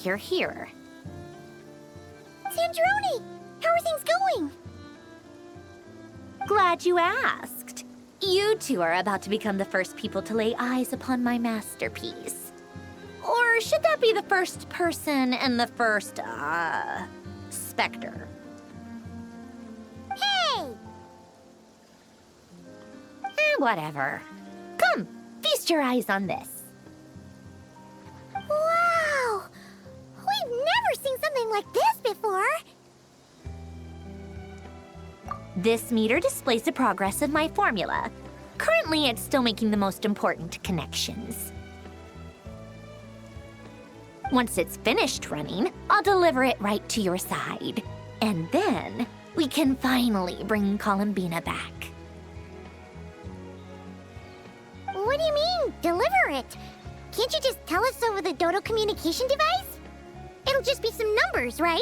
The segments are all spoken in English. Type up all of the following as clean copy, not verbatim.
hear here. Sandrone! How are things going? Glad you asked. You two are about to become the first people to lay eyes upon my masterpiece. Or should that be the first person and the first, specter? Hey! Whatever. Come, feast your eyes on this. Wow! We've never seen something like this before! This meter displays the progress of my formula. Currently, it's still making the most important connections. Once it's finished running, I'll deliver it right to your side. And then, we can finally bring Columbina back. What do you mean, deliver it? Can't you just tell us over the Dodo communication device? It'll just be some numbers, right?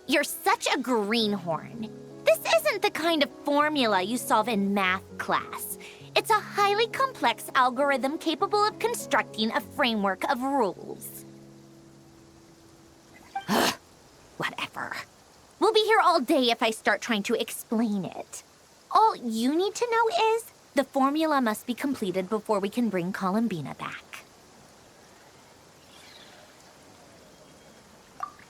You're such a greenhorn. This isn't the kind of formula you solve in math class. It's a highly complex algorithm capable of constructing a framework of rules. Whatever. We'll be here all day if I start trying to explain it. All you need to know is the formula must be completed before we can bring Columbina back.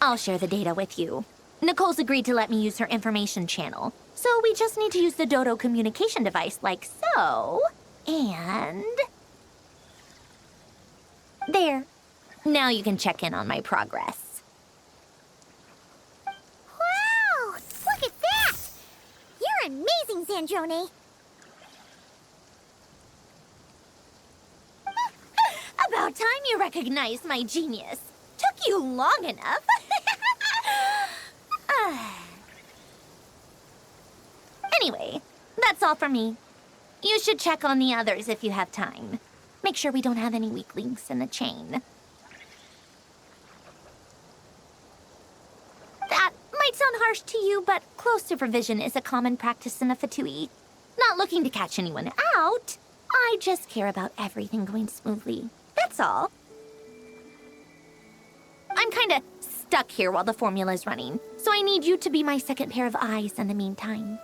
I'll share the data with you. Nicole's agreed to let me use her information channel, so we just need to use the Dodo communication device like so, and... there. Now you can check in on my progress. Wow! Look at that! You're amazing, Sandrone! About time you recognized my genius. Took you long enough. Anyway, that's all for me. You should check on the others if you have time. Make sure we don't have any weak links in the chain. That might sound harsh to you, but close supervision is a common practice in the Fatui. Not looking to catch anyone out. I just care about everything going smoothly. That's all. I'm kinda stuck here while the formula's running, so I need you to be my second pair of eyes in the meantime.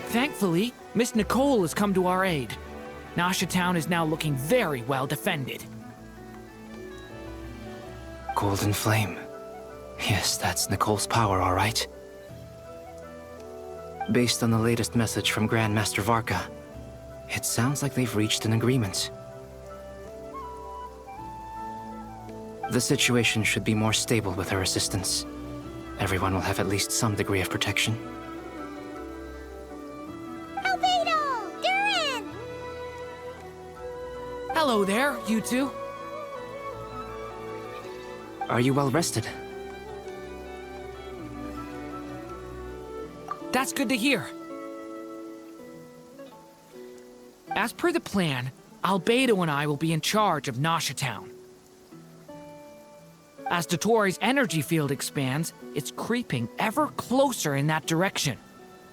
Thankfully, Miss Nicole has come to our aid. Nasha Town is now looking very well defended. Golden Flame. Yes, that's Nicole's power, all right. Based on the latest message from Grandmaster Varka, it sounds like they've reached an agreement. The situation should be more stable with her assistance. Everyone will have at least some degree of protection. Hello there, you two. Are you well rested? That's good to hear. As per the plan, Albedo and I will be in charge of Nasha Town. As Dottoro's energy field expands, it's creeping ever closer in that direction.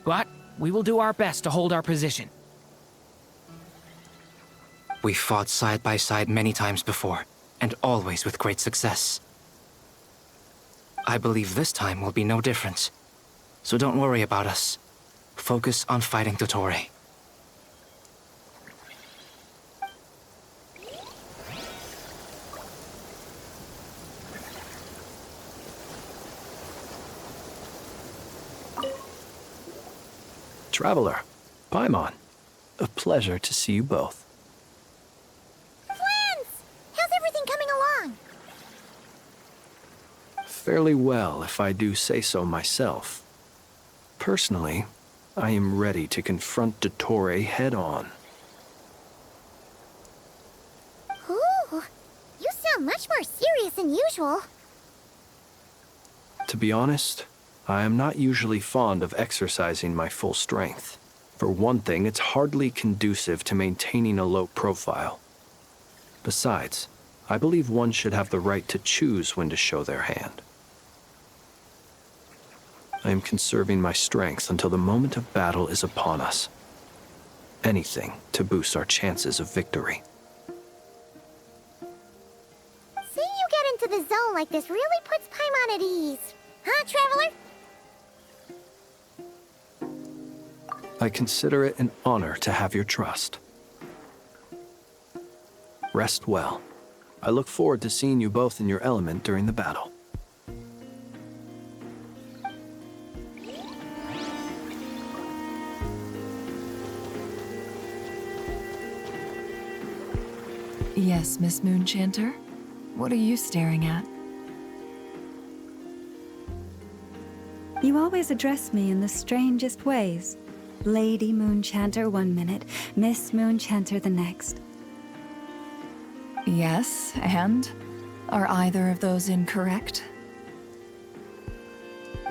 But we will do our best to hold our position. We've fought side by side many times before, and always with great success. I believe this time will be no different. So don't worry about us. Focus on fighting Dottore. Traveler, Paimon, a pleasure to see you both. How's everything coming along? Fairly well, if I do say so myself. Personally, I am ready to confront Dottore head-on. Ooh, unusual. To be honest, I am not usually fond of exercising my full strength. For one thing, it's hardly conducive to maintaining a low profile. Besides, I believe one should have the right to choose when to show their hand. I am conserving my strength until the moment of battle is upon us. Anything to boost our chances of victory. Seeing you get into the zone like this really puts Paimon at ease. Huh, Traveler? I consider it an honor to have your trust. Rest well. I look forward to seeing you both in your element during the battle. Yes, Miss Moonchanter? What are you staring at? You always address me in the strangest ways. Lady Moonchanter 1 minute, Miss Moonchanter the next. Yes, and? Are either of those incorrect?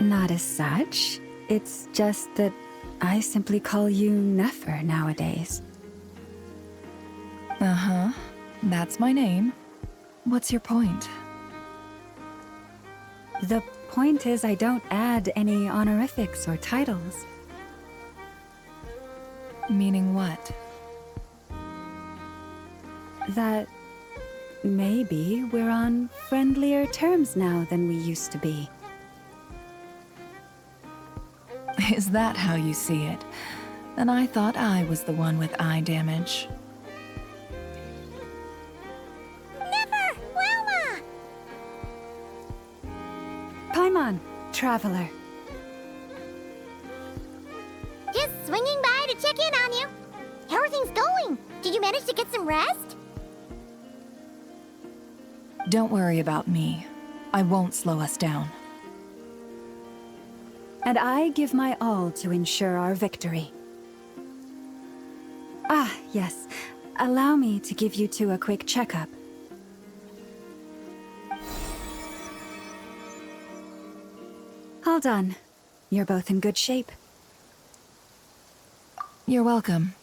Not as such. It's just that I simply call you Nefer nowadays. Uh-huh. That's my name. What's your point? The point is I don't add any honorifics or titles. Meaning what? That maybe we're on friendlier terms now than we used to be. Is that how you see it? Then I thought I was the one with eye damage. Never! Wilma! Paimon, Traveler. Just swinging by to check in on you. How are things going? Did you manage to get some rest? Don't worry about me. I won't slow us down. And I give my all to ensure our victory. Ah, yes. Allow me to give you two a quick checkup. All done. You're both in good shape. You're welcome.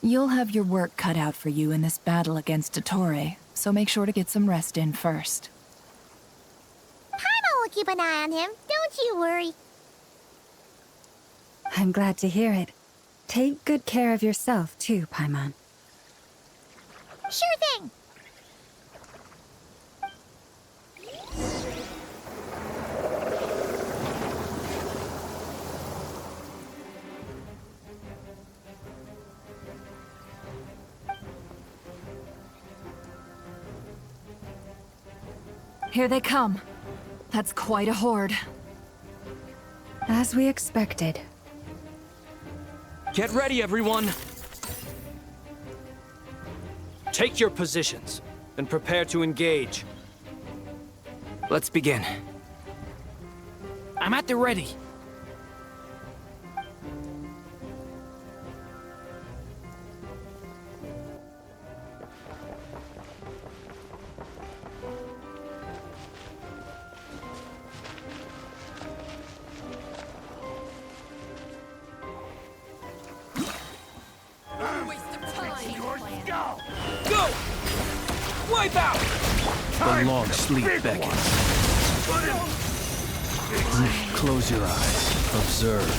You'll have your work cut out for you in this battle against Dottore, so make sure to get some rest in first. Paimon will keep an eye on him. Don't you worry. I'm glad to hear it. Take good care of yourself, too, Paimon. Sure thing. Here they come. That's quite a horde. As we expected. Get ready, everyone! Take your positions, and prepare to engage. Let's begin. I'm at the ready. Go! Wipe out! The long sleep beckons. Close your eyes. Observe.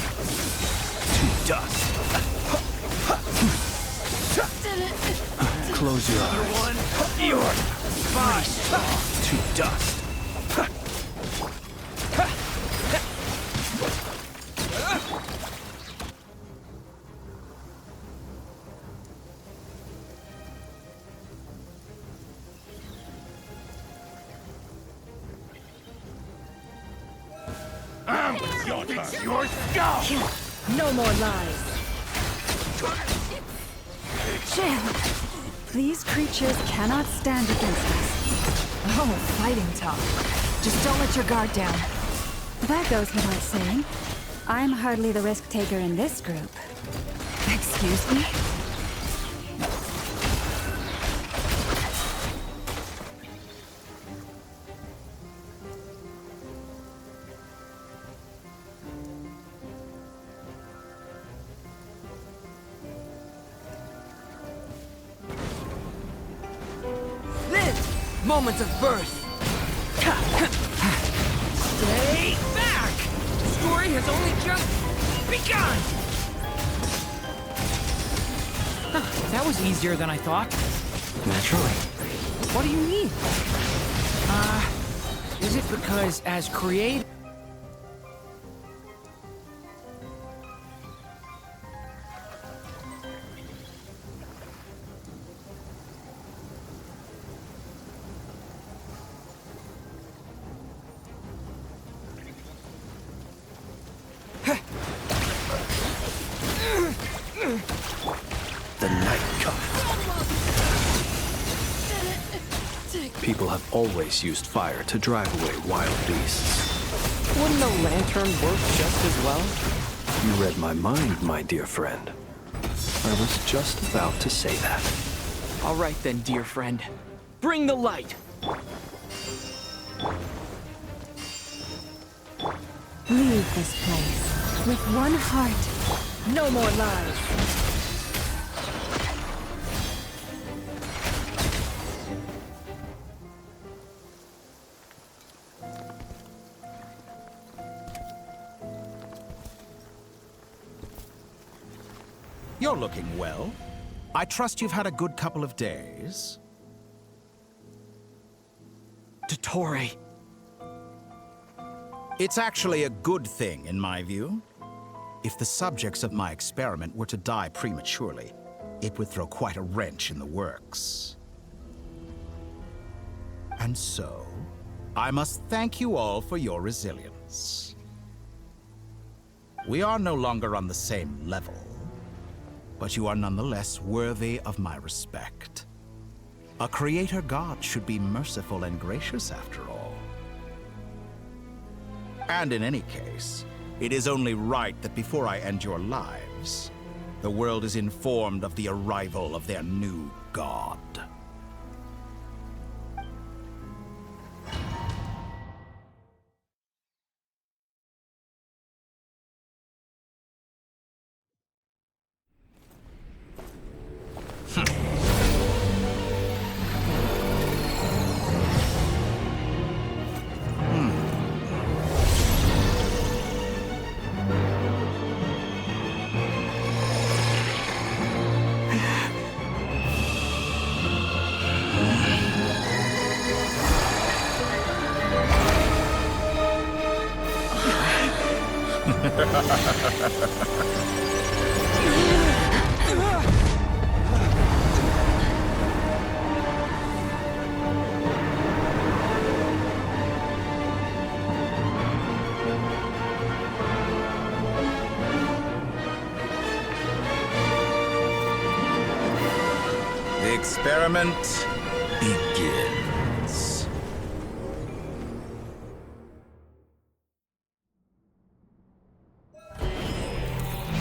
To dust. Close your eyes. You're fine! To dust. Your skull! No more lies. Jim! These creatures cannot stand against us. Oh, fighting talk. Just don't let your guard down. That goes without saying. I'm hardly the risk taker in this group. Excuse me? Moments of birth. Stay back! The story has only just begun! That was easier than I thought. Naturally. What do you mean? Is it because as creator... The night cometh. People have always used fire to drive away wild beasts. Wouldn't a lantern work just as well? You read my mind, my dear friend. I was just about to say that. All right then, dear friend. Bring the light! Leave this place with one heart. No more lies! You're looking well. I trust you've had a good couple of days. Dottore. It's actually a good thing, in my view. If the subjects of my experiment were to die prematurely, it would throw quite a wrench in the works. And so, I must thank you all for your resilience. We are no longer on the same level, but you are nonetheless worthy of my respect. A creator god should be merciful and gracious after all. And in any case, it is only right that before I end your lives, the world is informed of the arrival of their new god. The experiment begins.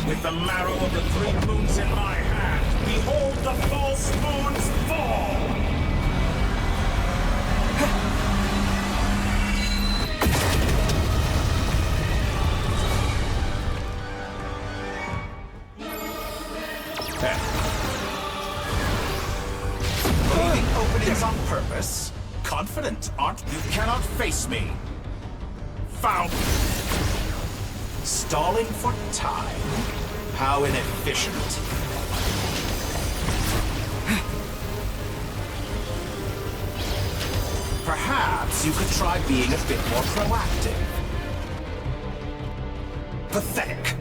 With the marrow of the 3 moons in my hand, behold the false moons fall! Leaving openings on purpose? Confident, aren't you? Cannot face me. Found. Stalling for time? How inefficient. Perhaps you could try being a bit more proactive. Pathetic.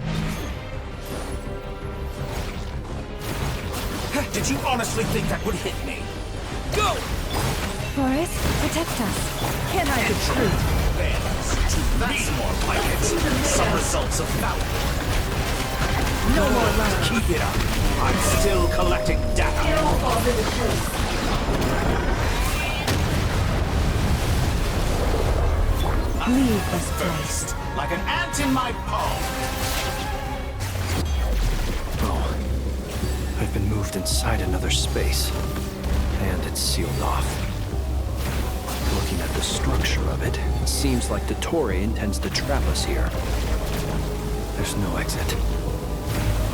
Did you honestly think that would hit me? Go! Forrest, protect us. Can I the truth? That's more like it. Some results of valor. No more lies! Keep it up. I'm still collecting data. Leave this place. First, like an ant in my palm. Oh, I've been moved inside another space, and it's sealed off. Looking at the structure of it, it seems like Dottore intends to trap us here. There's no exit.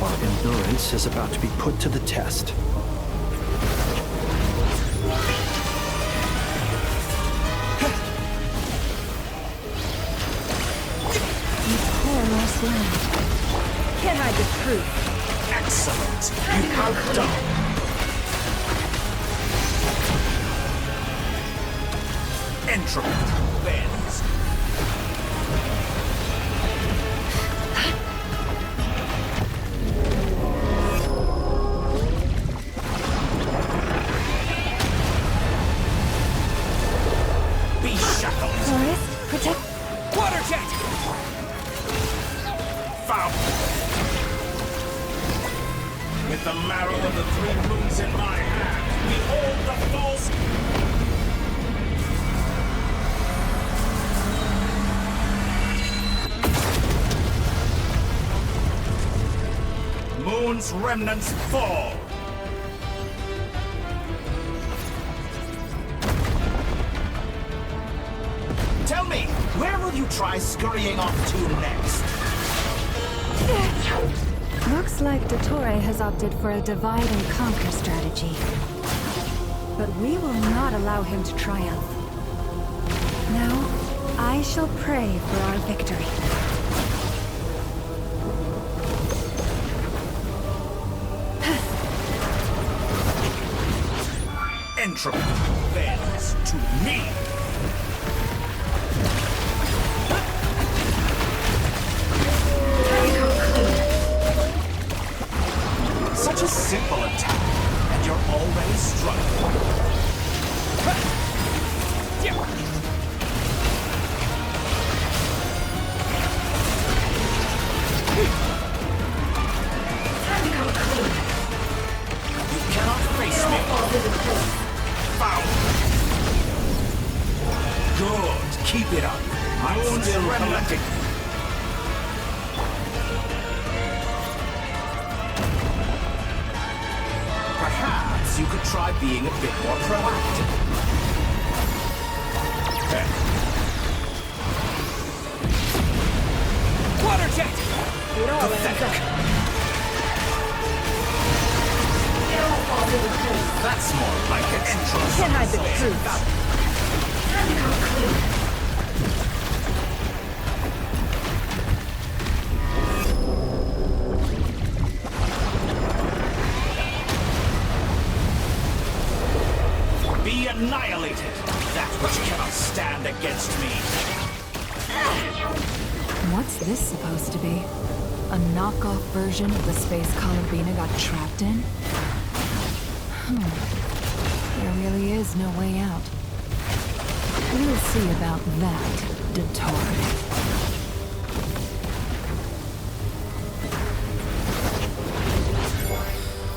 Our endurance is about to be put to the test. blind. Can't hide the truth. Excellent. You outdone. Entropy bends. Be shackled. Forest, protect. Water jet! Foul. With the marrow of the 3 moons in my hand, behold the false. Moon's remnants fall. Tell me, where will you try scurrying off to next? Looks like Dottore has opted for a divide and conquer strategy. But we will not allow him to triumph. Now, I shall pray for our victory. Entropy bends to me. Such a simple attack, and you're already struggling. You cannot face me. Foul. Good. Keep it up. I'm still collecting. Perhaps you could try being a bit more proactive. Water jet! Pathetic. That's more like an entrance. Can't hide the truth. Be annihilated, that which cannot stand against me. What's this supposed to be? A knockoff version of the space Columbina got trapped in? There really is no way out. We'll see about that, Dottore.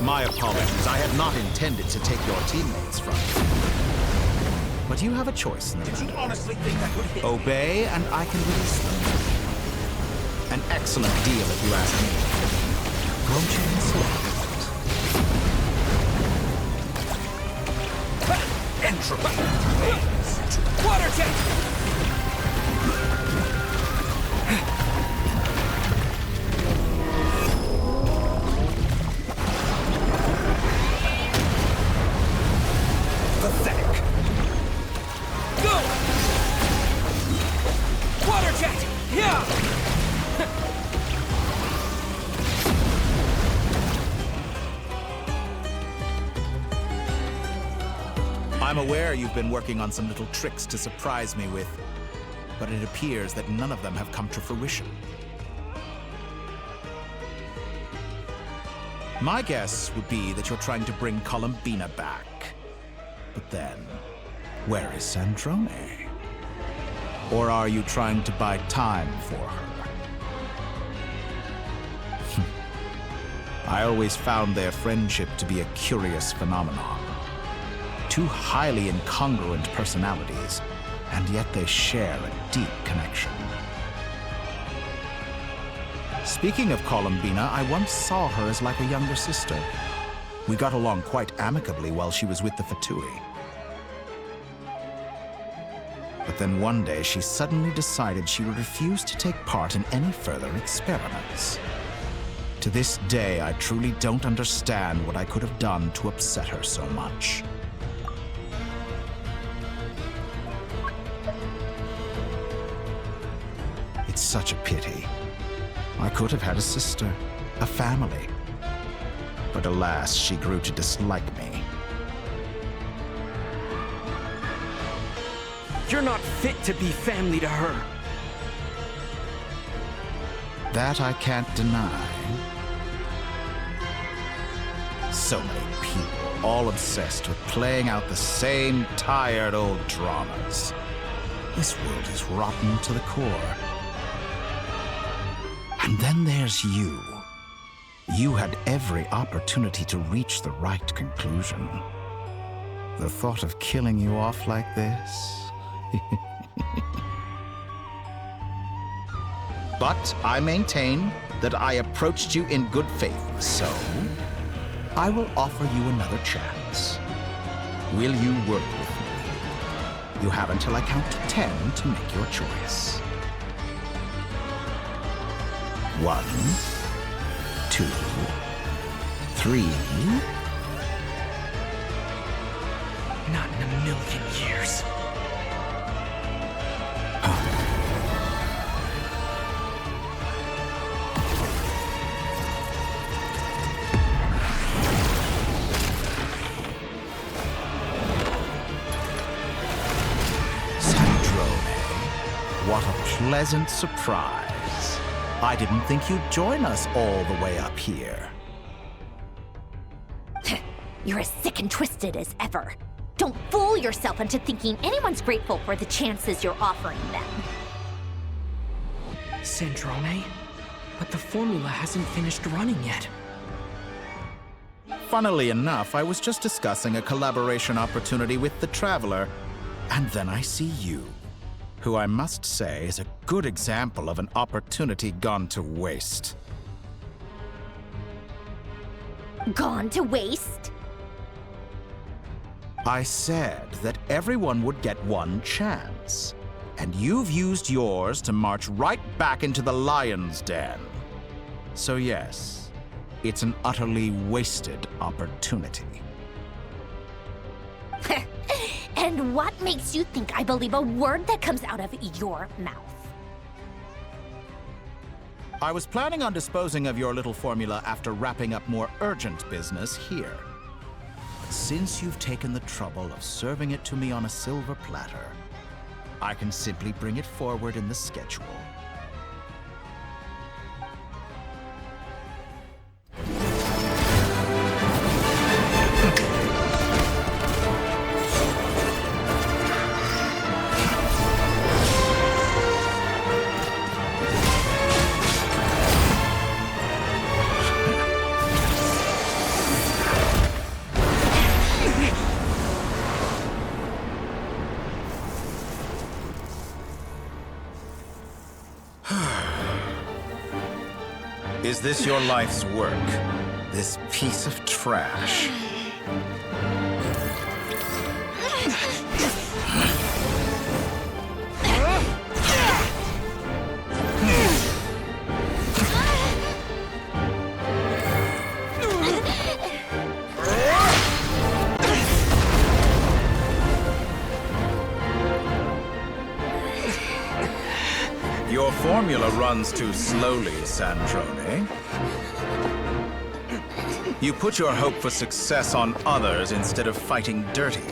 My apologies. I had not intended to take your teammates from you. But you have a choice in the matter. Did you honestly think that would hit? Obey, and I can release them. An excellent deal, if you ask me. Won't you insist? Entropy. Water jet! Pathetic. Go! Water jet! Yeah! I'm aware you've been working on some little tricks to surprise me with, but it appears that none of them have come to fruition. My guess would be that you're trying to bring Columbina back. But then, where is Sandrone? Or are you trying to buy time for her? I always found their friendship to be a curious phenomenon. Two highly incongruent personalities, and yet they share a deep connection. Speaking of Columbina, I once saw her as like a younger sister. We got along quite amicably while she was with the Fatui. But then one day she suddenly decided she would refuse to take part in any further experiments. To this day, I truly don't understand what I could have done to upset her so much. It's such a pity. I could have had a sister, a family. But alas, she grew to dislike me. You're not fit to be family to her. That I can't deny. So many people, all obsessed with playing out the same tired old dramas. This world is rotten to the core. And then there's you. You had every opportunity to reach the right conclusion. The thought of killing you off like this? But I maintain that I approached you in good faith, so I will offer you another chance. Will you work with me? You have until I count to 10 to make your choice. 1, 2, 3. Not in a million years. What a pleasant surprise. I didn't think you'd join us all the way up here. You're as sick and twisted as ever. Don't fool yourself into thinking anyone's grateful for the chances you're offering them. Sandrone? But the formula hasn't finished running yet. Funnily enough, I was just discussing a collaboration opportunity with the Traveler, and then I see you, who I must say is a good example of an opportunity gone to waste. Gone to waste? I said that everyone would get one chance, and you've used yours to march right back into the lion's den. So yes, it's an utterly wasted opportunity. And what makes you think I believe a word that comes out of your mouth? I was planning on disposing of your little formula after wrapping up more urgent business here. But since you've taken the trouble of serving it to me on a silver platter, I can simply bring it forward in the schedule. Is this your life's work? This piece of trash? Your formula runs too slowly, Sandrone. You put your hope for success on others instead of fighting dirty.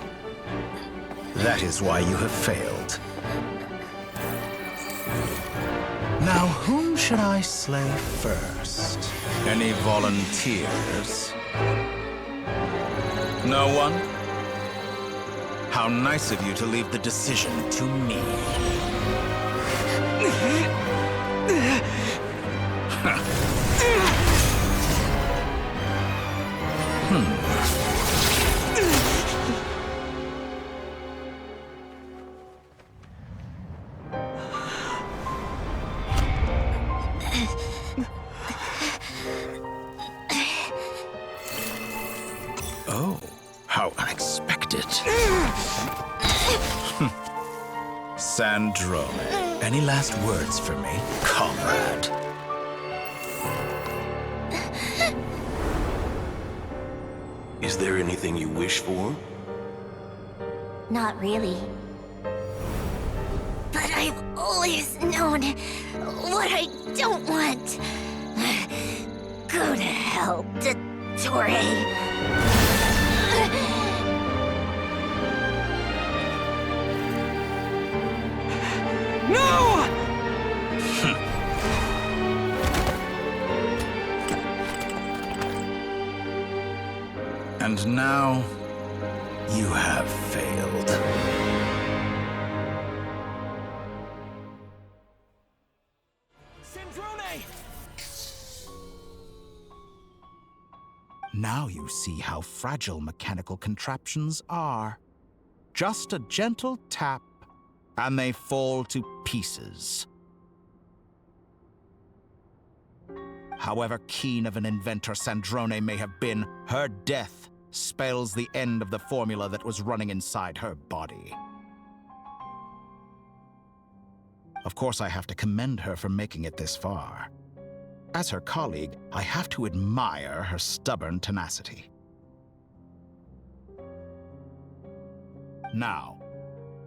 That is why you have failed. Now, whom should I slay first? Any volunteers? No one? How nice of you to leave the decision to me. Oh, how unexpected. Sandrone, any last words for me, comrade? Is there anything you wish for? Not really. But I've always known what I don't want. Go to hell, Dottore. No! And now, you have failed. Now you see how fragile mechanical contraptions are. Just a gentle tap, and they fall to pieces. However keen of an inventor Sandrone may have been, her death spells the end of the formula that was running inside her body. Of course, I have to commend her for making it this far. As her colleague, I have to admire her stubborn tenacity. Now,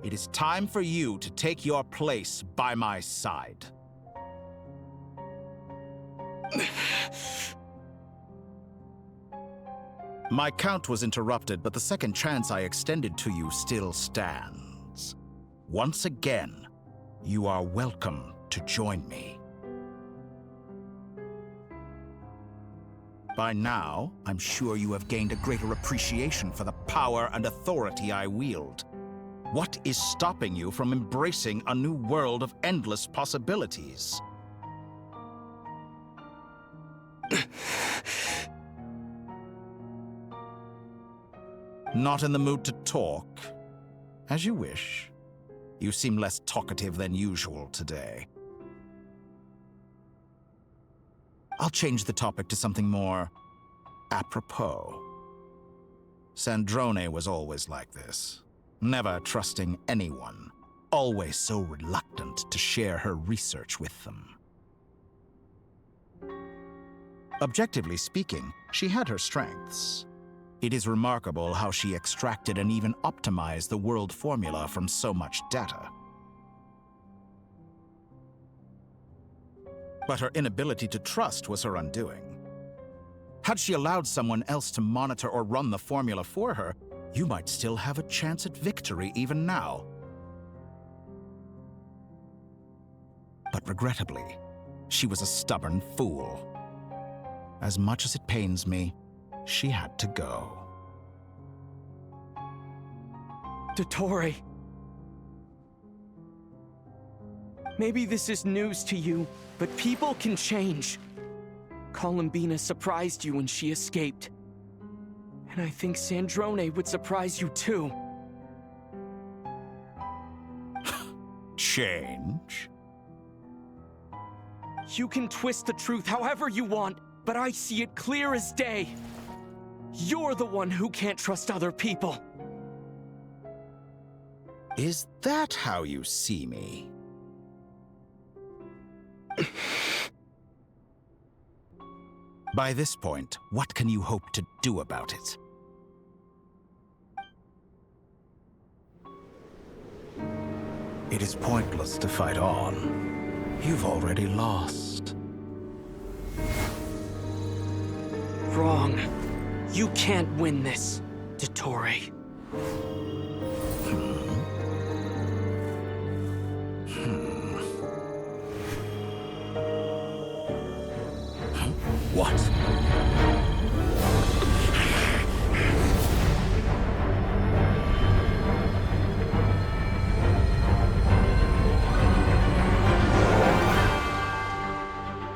it is time for you to take your place by my side. My count was interrupted, but the second chance I extended to you still stands. Once again, you are welcome to join me. By now, I'm sure you have gained a greater appreciation for the power and authority I wield. What is stopping you from embracing a new world of endless possibilities? Not in the mood to talk? As you wish. You seem less talkative than usual today. I'll change the topic to something more apropos. Sandrone was always like this, never trusting anyone, always so reluctant to share her research with them. Objectively speaking, she had her strengths. It is remarkable how she extracted and even optimized the world formula from so much data. But her inability to trust was her undoing. Had she allowed someone else to monitor or run the formula for her, you might still have a chance at victory even now. But regrettably, she was a stubborn fool. As much as it pains me, she had to go. Dottore. Maybe this is news to you, but people can change. Columbina surprised you when she escaped. And I think Sandrone would surprise you too. Change? You can twist the truth however you want, but I see it clear as day. You're the one who can't trust other people. Is that how you see me? By this point, what can you hope to do about it? It is pointless to fight on. You've already lost. Wrong. You can't win this, Dottore. What?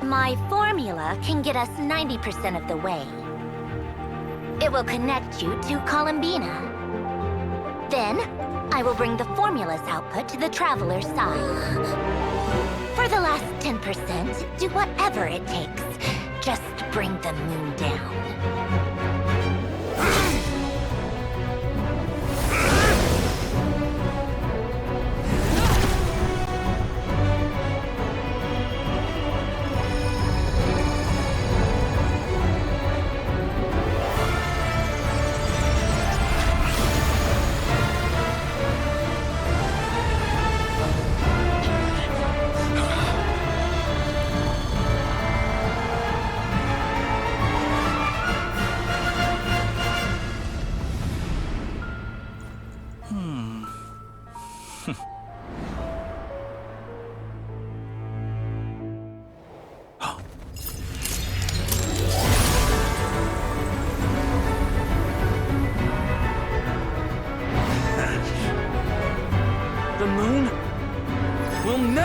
My formula can get us 90% of the way. It will connect you to Columbina. Then, I will bring the formula's output to the Traveler's side. For the last 10%, do whatever it takes. Just bring the moon down.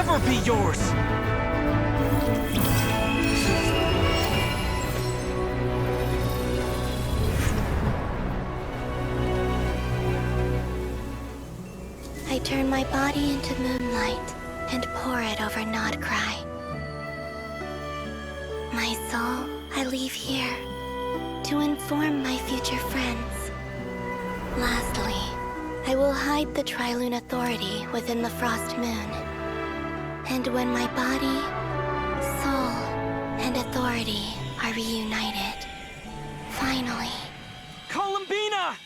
never be yours! I turn my body into moonlight and pour it over Nod-Krai. My soul I leave here to inform my future friends. Lastly, I will hide the Trilune Authority within the Frost Moon. And when my body, soul, and authority are reunited, finally... Columbina!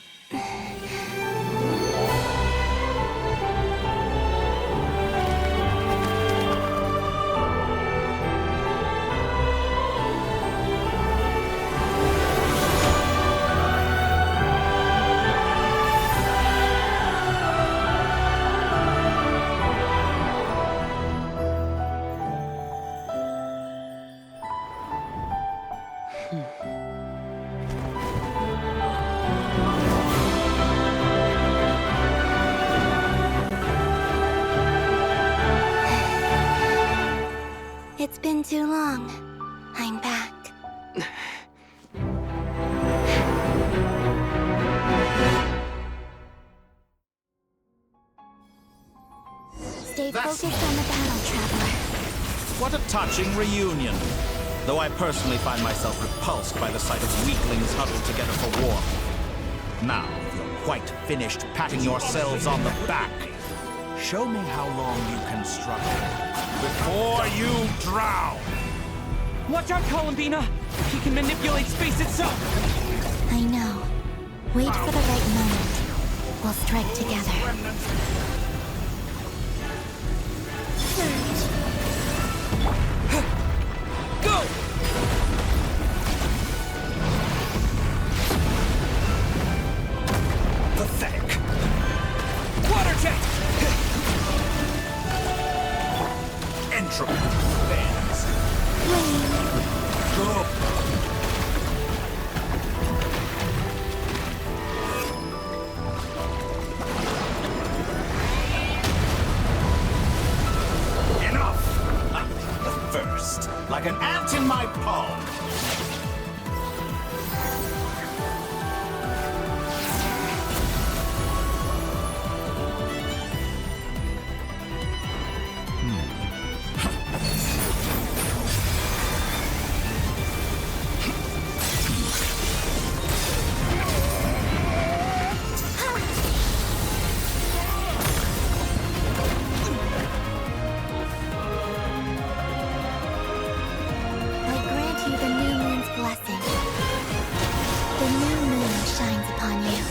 It's been too long. I'm back. Stay That's- focused on the battle, Traveler. What a touching reunion. Though I personally find myself repulsed by the sight of weaklings huddled together for war. Now, if you're quite finished patting yourselves on the back, show me how long you can struggle before you drown. Watch out, Columbina! He can manipulate space itself! I know. Wait for the right moment. We'll strike together. Go! Pathetic. Water jet! Entropy bends. Go. Enough! The first, like an ant in my palm. I grant you the new moon's blessing. The new moon shines upon you.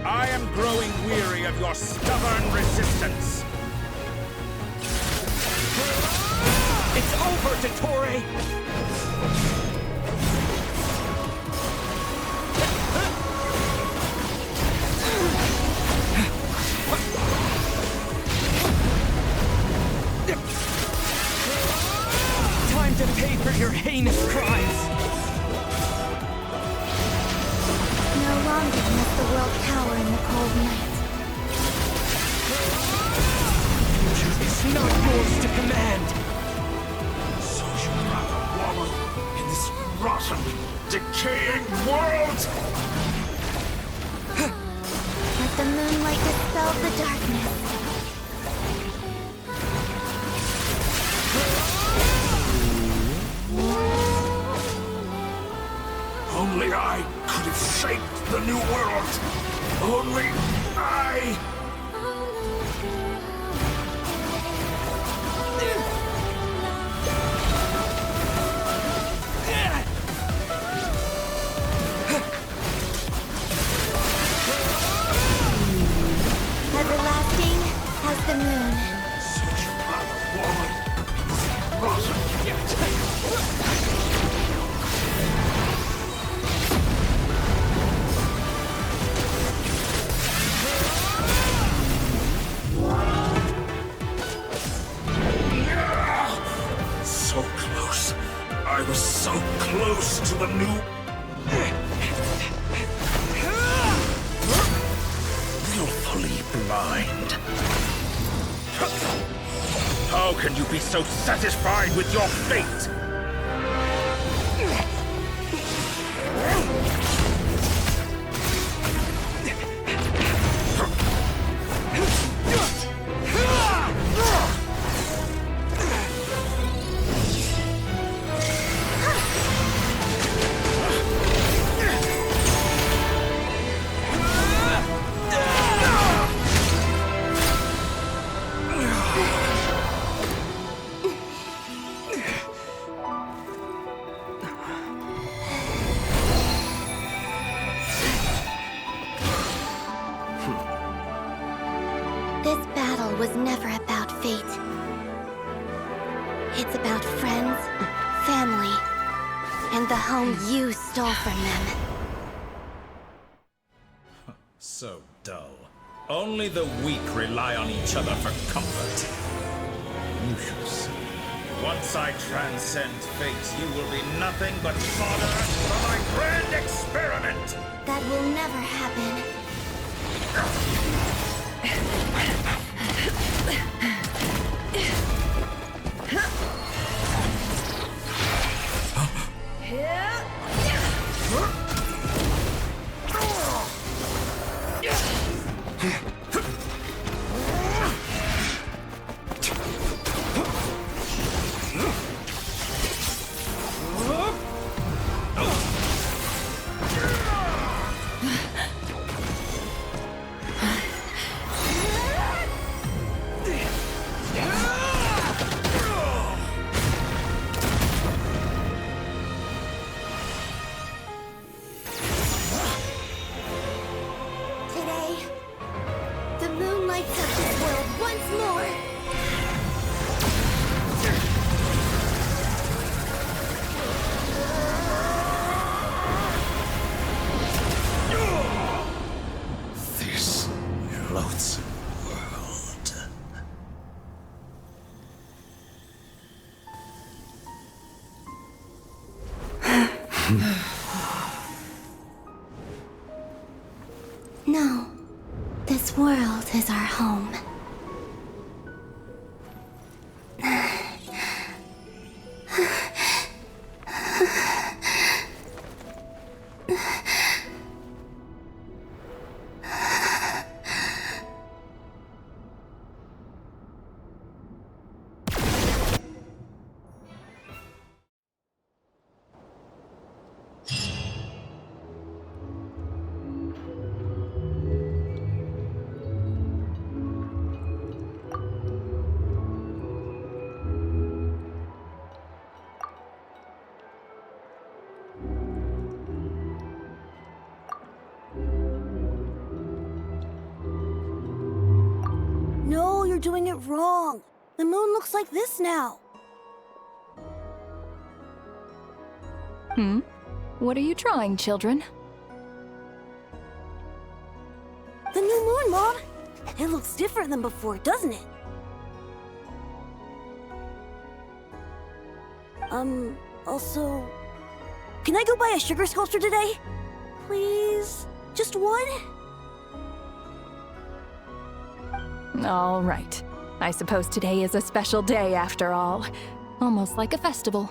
I am growing weary of your stubborn resistance. It's over, Dottore! Time to pay for your heinous crimes! No longer must the world cower in the cold night. It's not yours to command! So you rather wallow in this rotten, decaying world? Let the moonlight dispel the darkness. Only I could have shaped the new world. Only I. Everlasting as the moon. Such a rather wallow in this rotten yet. So close. I was so close to the new... Willfully blind. How can you be so satisfied with your fate? This battle was never about fate. It's about friends, family, and the home you stole from them. So dull. Only the weak rely on each other for comfort. You shall see. Once I transcend fate, you will be nothing but fodder for my grand experiment! That will never happen. No. This world is our home. No, you're doing it wrong. The moon looks like this now. What are you drawing, children? The new moon, Mom. It looks different than before, doesn't it? Also... Can I go buy a sugar sculpture today? Please? Just one? All right. I suppose today is a special day after all. Almost like a festival.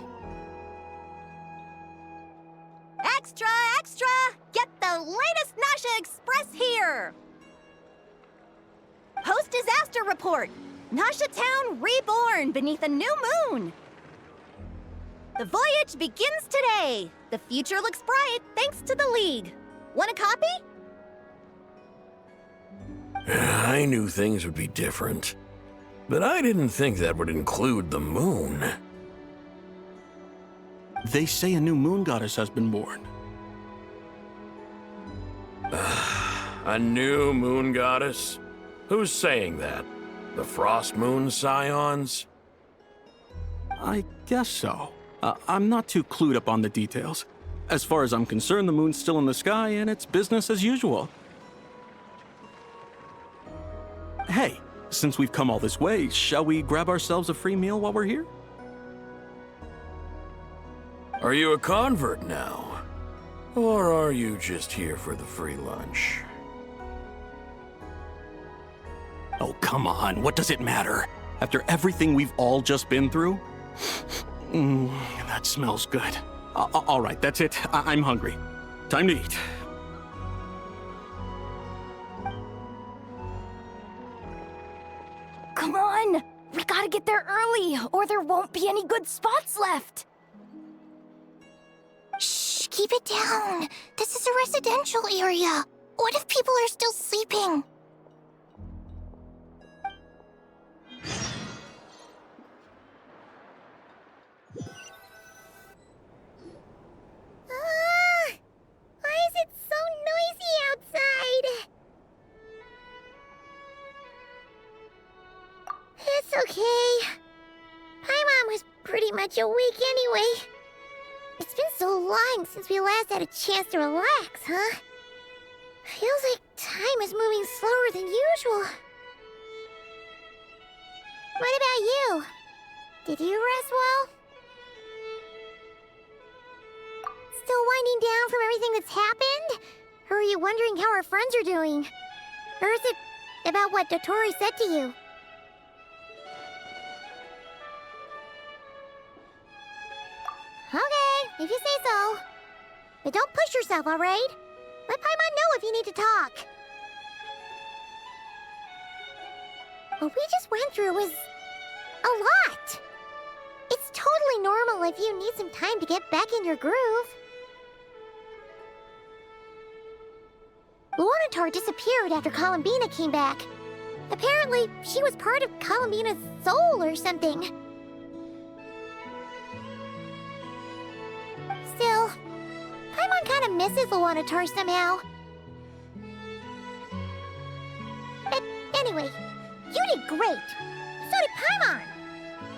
Extra, extra! Get the latest Nasha Express here! Post-disaster report! Nasha Town reborn beneath a new moon! The voyage begins today! The future looks bright thanks to the League. Want a copy? I knew things would be different, but I didn't think that would include the moon. They say a new moon goddess has been born. A new moon goddess? Who's saying that? The Frost Moon Scions? I guess so. I'm not too clued up on the details. As far as I'm concerned, the moon's still in the sky and it's business as usual. Hey, since we've come all this way, shall we grab ourselves a free meal while we're here? Are you a convert now? Or are you just here for the free lunch? Oh, come on, what does it matter? After everything we've all just been through? That smells good. All right, that's it. I'm hungry. Time to eat. Come on! We gotta get there early, or there won't be any good spots left! Shh, keep it down. This is a residential area. What if people are still sleeping? Why is it so noisy outside? It's okay. Paimon was pretty much awake anyway. It's been so long since we last had a chance to relax, huh? Feels like time is moving slower than usual. What about you? Did you rest well? Still winding down from everything that's happened? Or are you wondering how our friends are doing? Or is it about what Dotori said to you? Okay, if you say so. But don't push yourself, alright? Let Paimon know if you need to talk. What we just went through was a lot. It's totally normal if you need some time to get back in your groove. Luanatar disappeared after Columbina came back. Apparently, she was part of Columbina's soul or something. Still, Paimon kind of misses Luanatar somehow. But anyway, you did great. So did Paimon.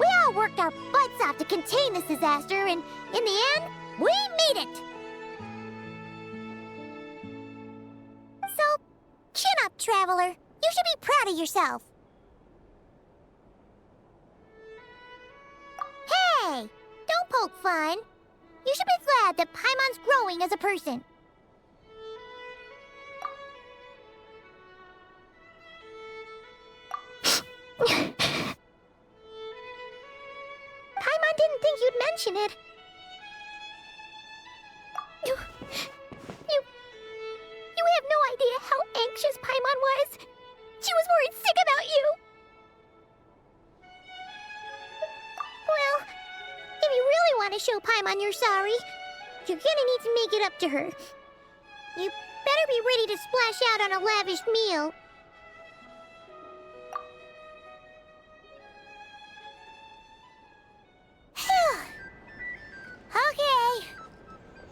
We all worked our butts off to contain this disaster, and in the end, we made it. So, chin up, Traveler. You should be proud of yourself. Hey, don't poke fun. You should be glad that Paimon's growing as a person. Paimon didn't think you'd mention it. You have no idea how anxious Paimon was. She was worried sick about you. Well, if you really want to show Paimon you're sorry, you're gonna need to make it up to her. You better be ready to splash out on a lavish meal. Okay.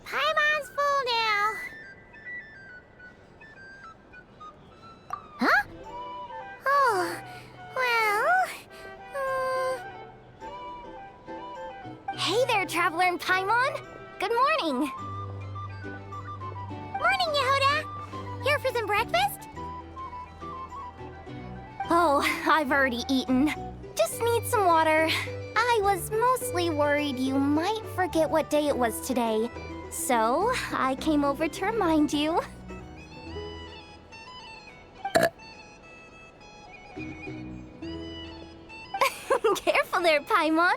Paimon's full now. Huh? Oh, well... Hey there, Traveler and Paimon! Good morning! Morning, Yehoda! Here for some breakfast? Oh, I've already eaten. Just need some water. I was mostly worried you might forget what day it was today. So, I came over to remind you. Careful there, Paimon.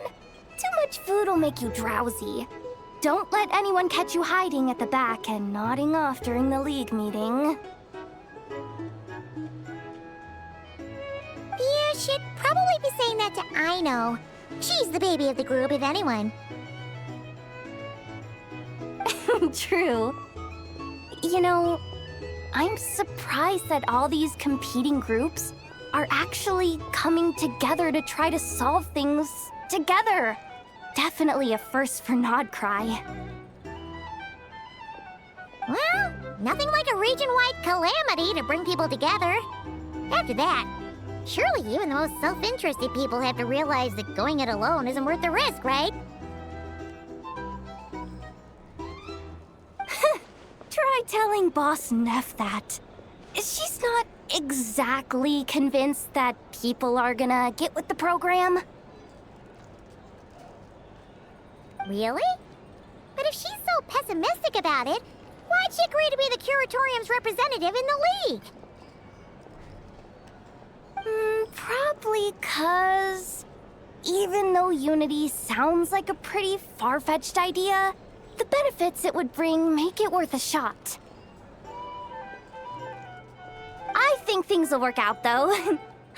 Too much food will make you drowsy. Don't let anyone catch you hiding at the back and nodding off during the league meeting. You should probably be saying that to Aino. She's the baby of the group, if anyone. True. You know, I'm surprised that all these competing groups are actually coming together to try to solve things together. Definitely a first for Nod-Krai. Well, nothing like a region-wide calamity to bring people together. After that, surely even the most self-interested people have to realize that going it alone isn't worth the risk, right? Try telling Boss Neff that. She's not exactly convinced that people are gonna get with the program. Really? But if she's so pessimistic about it, why'd she agree to be the Curatorium's representative in the League? Probably Simply 'cause even though unity sounds like a pretty far-fetched idea, the benefits it would bring make it worth a shot. I think things will work out, though.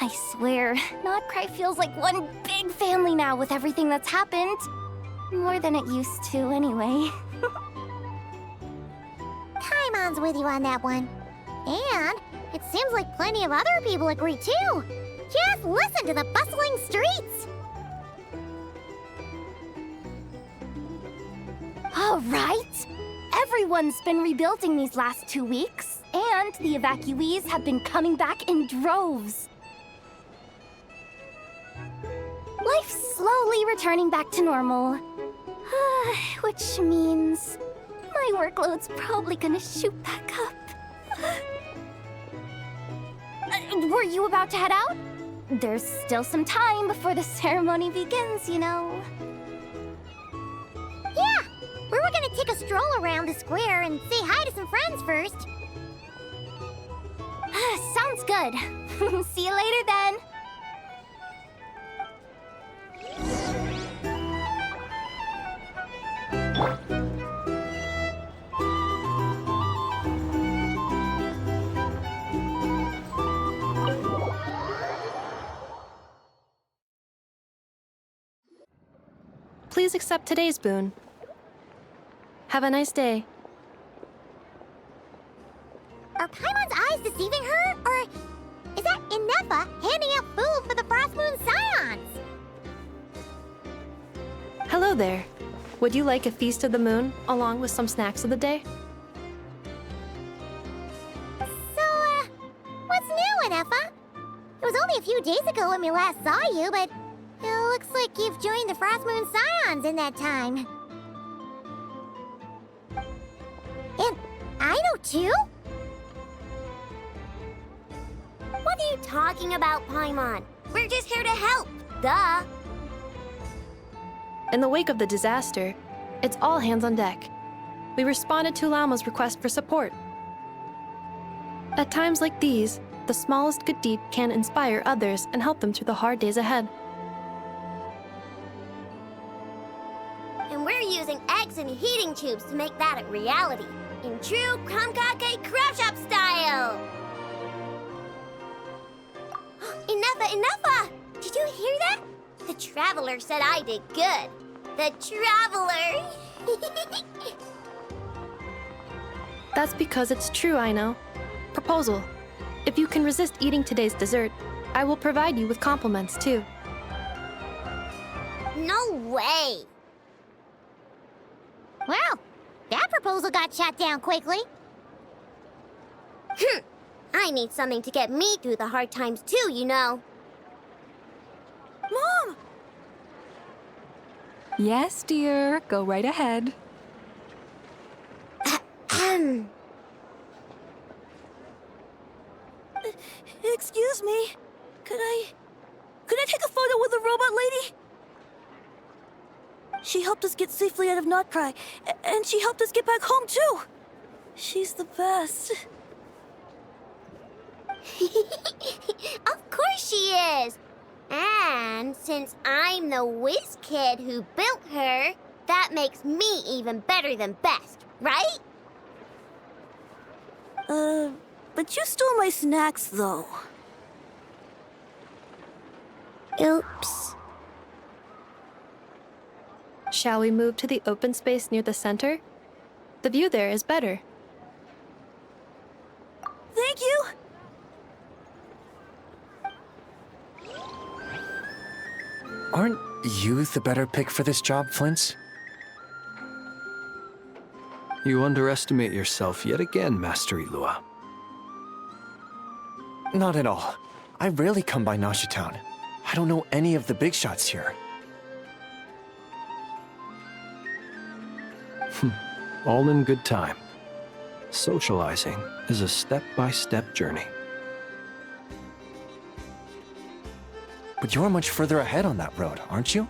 I swear, Nod-Krai feels like one big family now with everything that's happened. More than it used to, anyway. Paimon's with you on that one. And it seems like plenty of other people agree, too. Just listen to the bustling streets. All right. Everyone's been rebuilding these last 2 weeks, and the evacuees have been coming back in droves. Life's slowly returning back to normal. Which means my workload's probably gonna shoot back up. Were you about to head out? There's still some time before the ceremony begins, you know. Yeah, we were gonna take a stroll around the square and say hi to some friends first. Sounds good. See you later then. Please accept today's boon. Have a nice day. Are Paimon's eyes deceiving her? Or is that Inefa handing out food for the Frost Moon Scions? Hello there. Would you like a feast of the moon, along with some snacks of the day? So, what's new, Inefa? It was only a few days ago when we last saw you, but it looks like you've joined the Frost Moon Scions in that time. And I know too? What are you talking about, Paimon? We're just here to help, duh. In the wake of the disaster, it's all hands on deck. We responded to Lama's request for support. At times like these, the smallest good deed can inspire others and help them through the hard days ahead. And we're using eggs and heating tubes to make that a reality, in true Kamkake Craft Shop style! Inefa! Did you hear that? The Traveler said I did good. The Traveler! That's because it's true, I know. Proposal. If you can resist eating today's dessert, I will provide you with compliments, too. No way! Well, that proposal got shot down quickly. I need something to get me through the hard times too, you know. Mom! Yes, dear. Go right ahead. Excuse me. Could I take a photo with the robot lady? She helped us get safely out of Nod-Krai, and she helped us get back home too. She's the best. Of course she is! And since I'm the whiz kid who built her, that makes me even better than best, right? But you stole my snacks, though. Oops. Shall we move to the open space near the center? The view there is better. Thank you! Aren't you the better pick for this job, Flint? You underestimate yourself yet again, Master Ilua. Not at all. I rarely come by Nashi Town. I don't know any of the big shots here. All in good time. Socializing is a step-by-step journey. But you're much further ahead on that road, aren't you?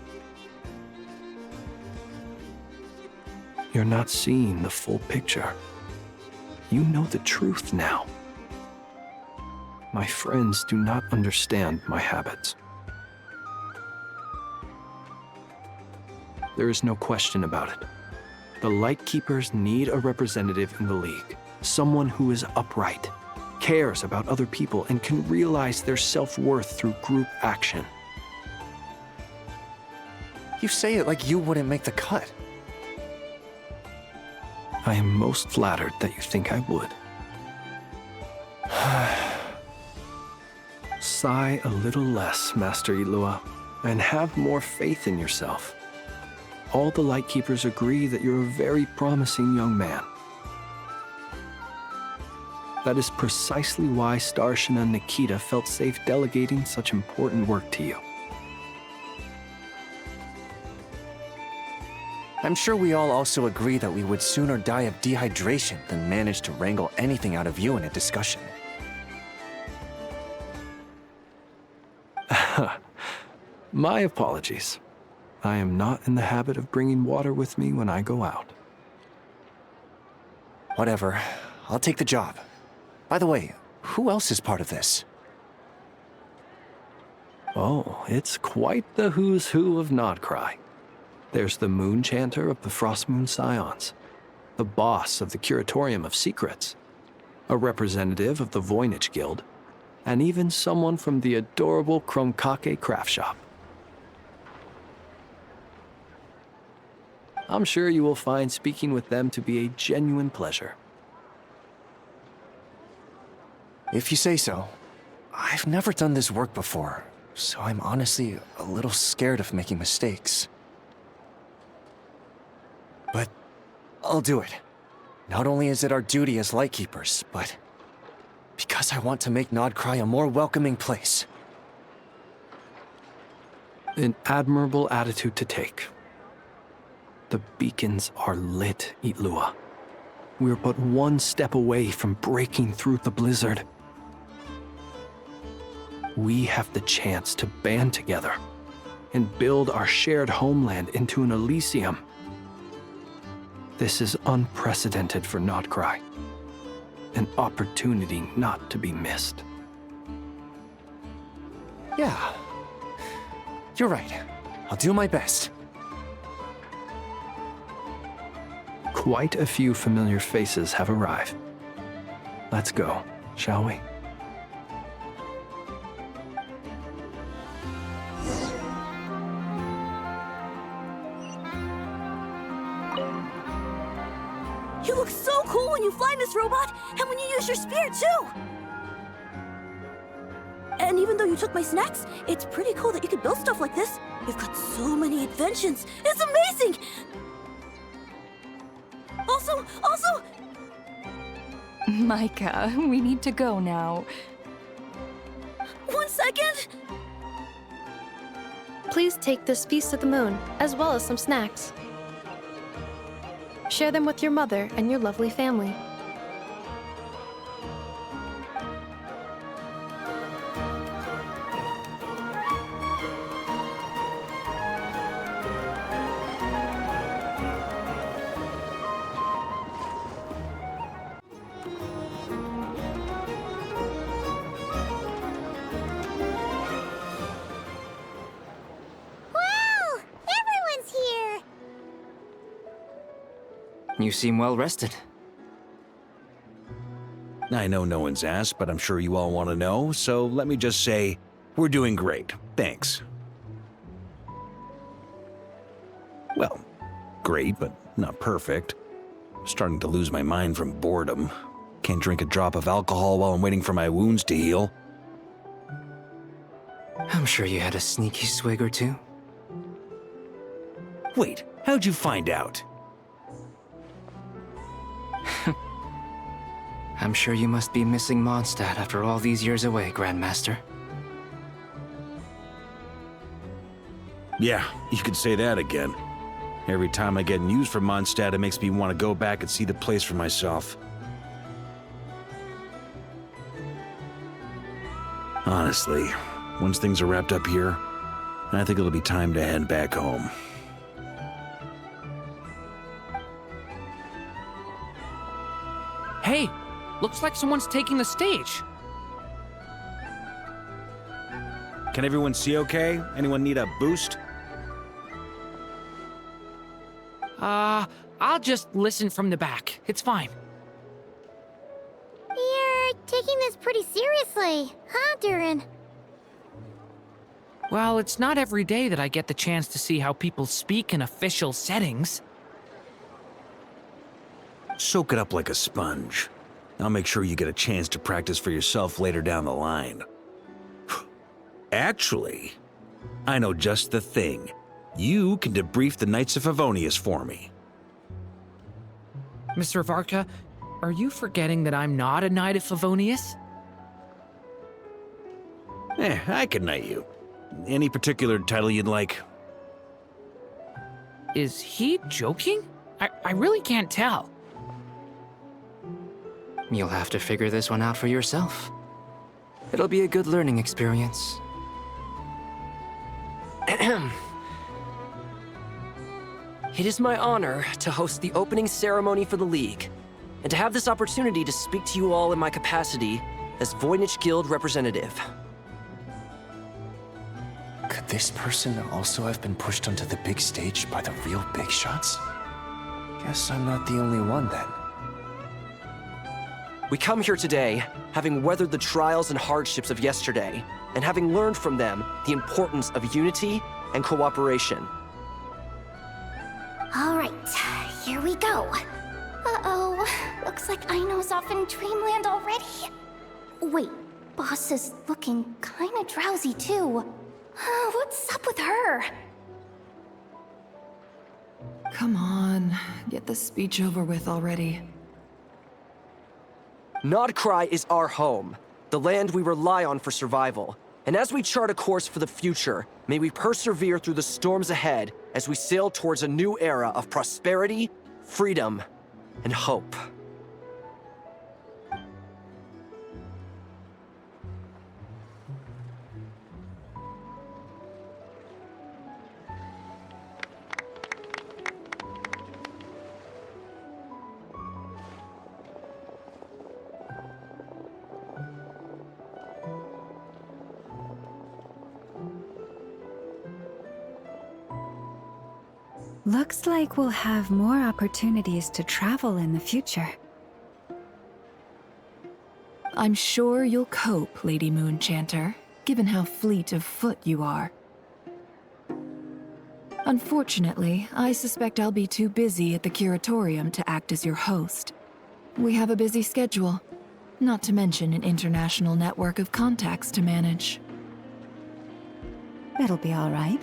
You're not seeing the full picture. You know the truth now. My friends do not understand my habits. There is no question about it. The Lightkeepers need a representative in the League. Someone who is upright, cares about other people, and can realize their self-worth through group action. You say it like you wouldn't make the cut. I am most flattered that you think I would. Sigh a little less, Master Ilua, and have more faith in yourself. All the Lightkeepers agree that you're a very promising young man. That is precisely why Starshina Nikita felt safe delegating such important work to you. I'm sure we all also agree that we would sooner die of dehydration than manage to wrangle anything out of you in a discussion. My apologies. I am not in the habit of bringing water with me when I go out. Whatever. I'll take the job. By the way, who else is part of this? Oh, it's quite the who's who of Nod-Krai. There's the Moon Chanter of the Frost Moon Scions, the boss of the Curatorium of Secrets, a representative of the Voynich Guild, and even someone from the adorable Krumkake craft shop. I'm sure you will find speaking with them to be a genuine pleasure. If you say so. I've never done this work before, so I'm honestly a little scared of making mistakes. But I'll do it. Not only is it our duty as Lightkeepers, but because I want to make Nod-Krai a more welcoming place. An admirable attitude to take. The beacons are lit, Ilua. We're but one step away from breaking through the blizzard. We have the chance to band together and build our shared homeland into an Elysium. This is unprecedented for Nod-Krai. An opportunity not to be missed. Yeah. You're right. I'll do my best. Quite a few familiar faces have arrived. Let's go, shall we? You look so cool when you fly, Miss Robot, and when you use your spear, too! And even though you took my snacks, it's pretty cool that you could build stuff like this. You've got so many inventions. It's amazing! Also... Micah, we need to go now. 1 second! Please take this Feast of the Moon, as well as some snacks. Share them with your mother and your lovely family. You seem well rested. I know no one's asked, but I'm sure you all want to know, so let me just say, we're doing great. Thanks. Well, great, but not perfect. Starting to lose my mind from boredom. Can't drink a drop of alcohol while I'm waiting for my wounds to heal. I'm sure you had a sneaky swig or two. Wait, how'd you find out? I'm sure you must be missing Mondstadt after all these years away, Grandmaster. Yeah, you could say that again. Every time I get news from Mondstadt, it makes me want to go back and see the place for myself. Honestly, once things are wrapped up here, I think it'll be time to head back home. Hey, looks like someone's taking the stage. Can everyone see okay? Anyone need a boost? I'll just listen from the back. It's fine. You're taking this pretty seriously, huh, Durin? Well, it's not every day that I get the chance to see how people speak in official settings. Soak it up like a sponge. I'll make sure you get a chance to practice for yourself later down the line. Actually, I know just the thing. You can debrief the Knights of Favonius for me. Mr. Varka, are you forgetting that I'm not a Knight of Favonius? I can knight you. Any particular title you'd like? Is he joking? I really can't tell. You'll have to figure this one out for yourself. It'll be a good learning experience. It is my honor to host the opening ceremony for the League, and to have this opportunity to speak to you all in my capacity as Voynich Guild representative. Could this person also have been pushed onto the big stage by the real big shots? Guess I'm not the only one then. We come here today, having weathered the trials and hardships of yesterday, and having learned from them the importance of unity and cooperation. All right, here we go. Uh-oh, looks like Aino's off in dreamland already. Wait, Boss is looking kinda drowsy too. What's up with her? Come on, get the speech over with already. Nod-Krai is our home, the land we rely on for survival. And as we chart a course for the future, may we persevere through the storms ahead as we sail towards a new era of prosperity, freedom, and hope. Looks like we'll have more opportunities to travel in the future. I'm sure you'll cope, Lady Moonchanter, given how fleet of foot you are. Unfortunately, I suspect I'll be too busy at the Curatorium to act as your host. We have a busy schedule, not to mention an international network of contacts to manage. It'll be all right.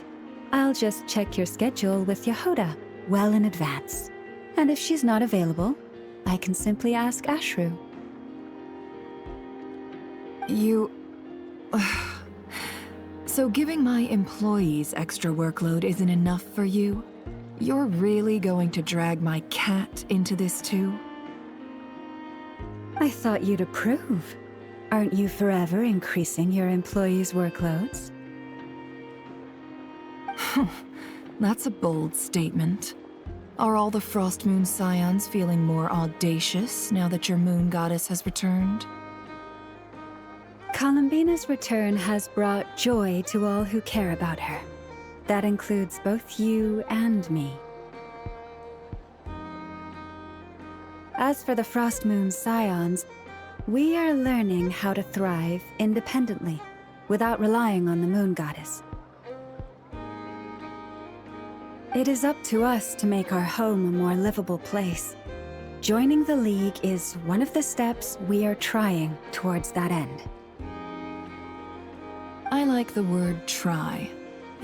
I'll just check your schedule with Yehoda well in advance. And if she's not available, I can simply ask Ashru. So giving my employees extra workload isn't enough for you? You're really going to drag my cat into this too? I thought you'd approve. Aren't you forever increasing your employees' workloads? That's a bold statement. Are all the Frost Moon Scions feeling more audacious now that your moon goddess has returned? Columbina's return has brought joy to all who care about her. That includes both you and me. As for the Frost Moon Scions, we are learning how to thrive independently, without relying on the moon goddess. It is up to us to make our home a more livable place. Joining the League is one of the steps we are trying towards that end. I like the word try.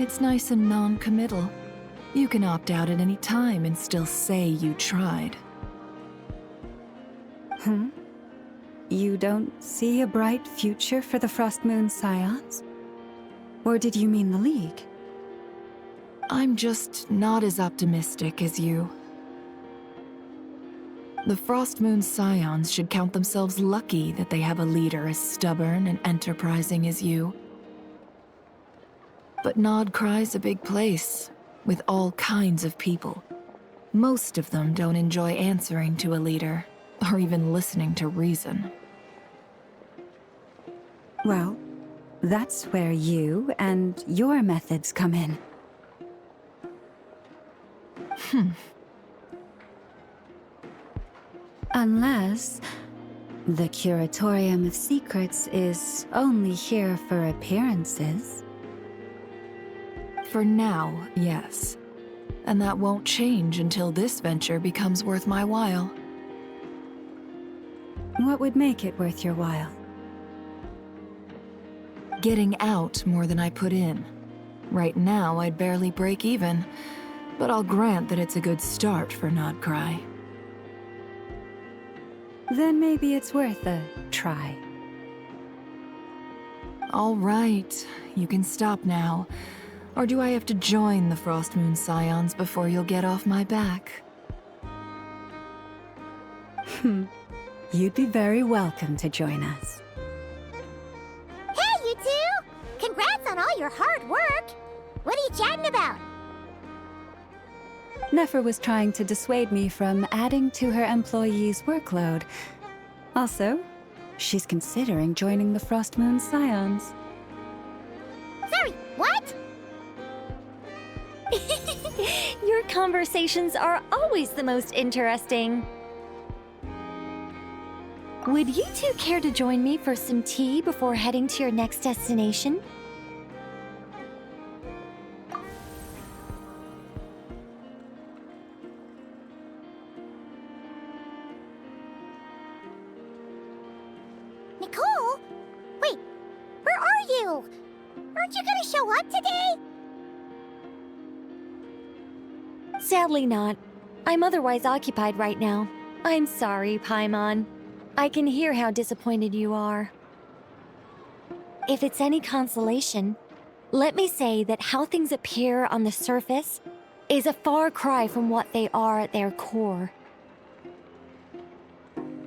It's nice and non-committal. You can opt out at any time and still say you tried. You don't see a bright future for the Frost Moon Scions? Or did you mean the League? I'm just not as optimistic as you. The Frost Moon Scions should count themselves lucky that they have a leader as stubborn and enterprising as you. But Nod-Krai's a big place, with all kinds of people. Most of them don't enjoy answering to a leader, or even listening to reason. Well, that's where you and your methods come in. Unless the Curatorium of Secrets is only here for appearances. For now, yes. And that won't change until this venture becomes worth my while. What would make it worth your while? Getting out more than I put in. Right now, I'd barely break even, but I'll grant that it's a good start for Nod-Krai. Then maybe it's worth a try. All right, you can stop now. Or do I have to join the Frost Moon Scions before you'll get off my back? You'd be very welcome to join us. Hey, you two! Congrats on all your hard work! What are you chatting about? Nefer was trying to dissuade me from adding to her employees' workload. Also, she's considering joining the Frost Moon Scions. Sorry, what? Your conversations are always the most interesting. Would you two care to join me for some tea before heading to your next destination? Nicole? Wait, where are you? Aren't you gonna show up today? Sadly not. I'm otherwise occupied right now. I'm sorry, Paimon. I can hear how disappointed you are. If it's any consolation, let me say that how things appear on the surface is a far cry from what they are at their core.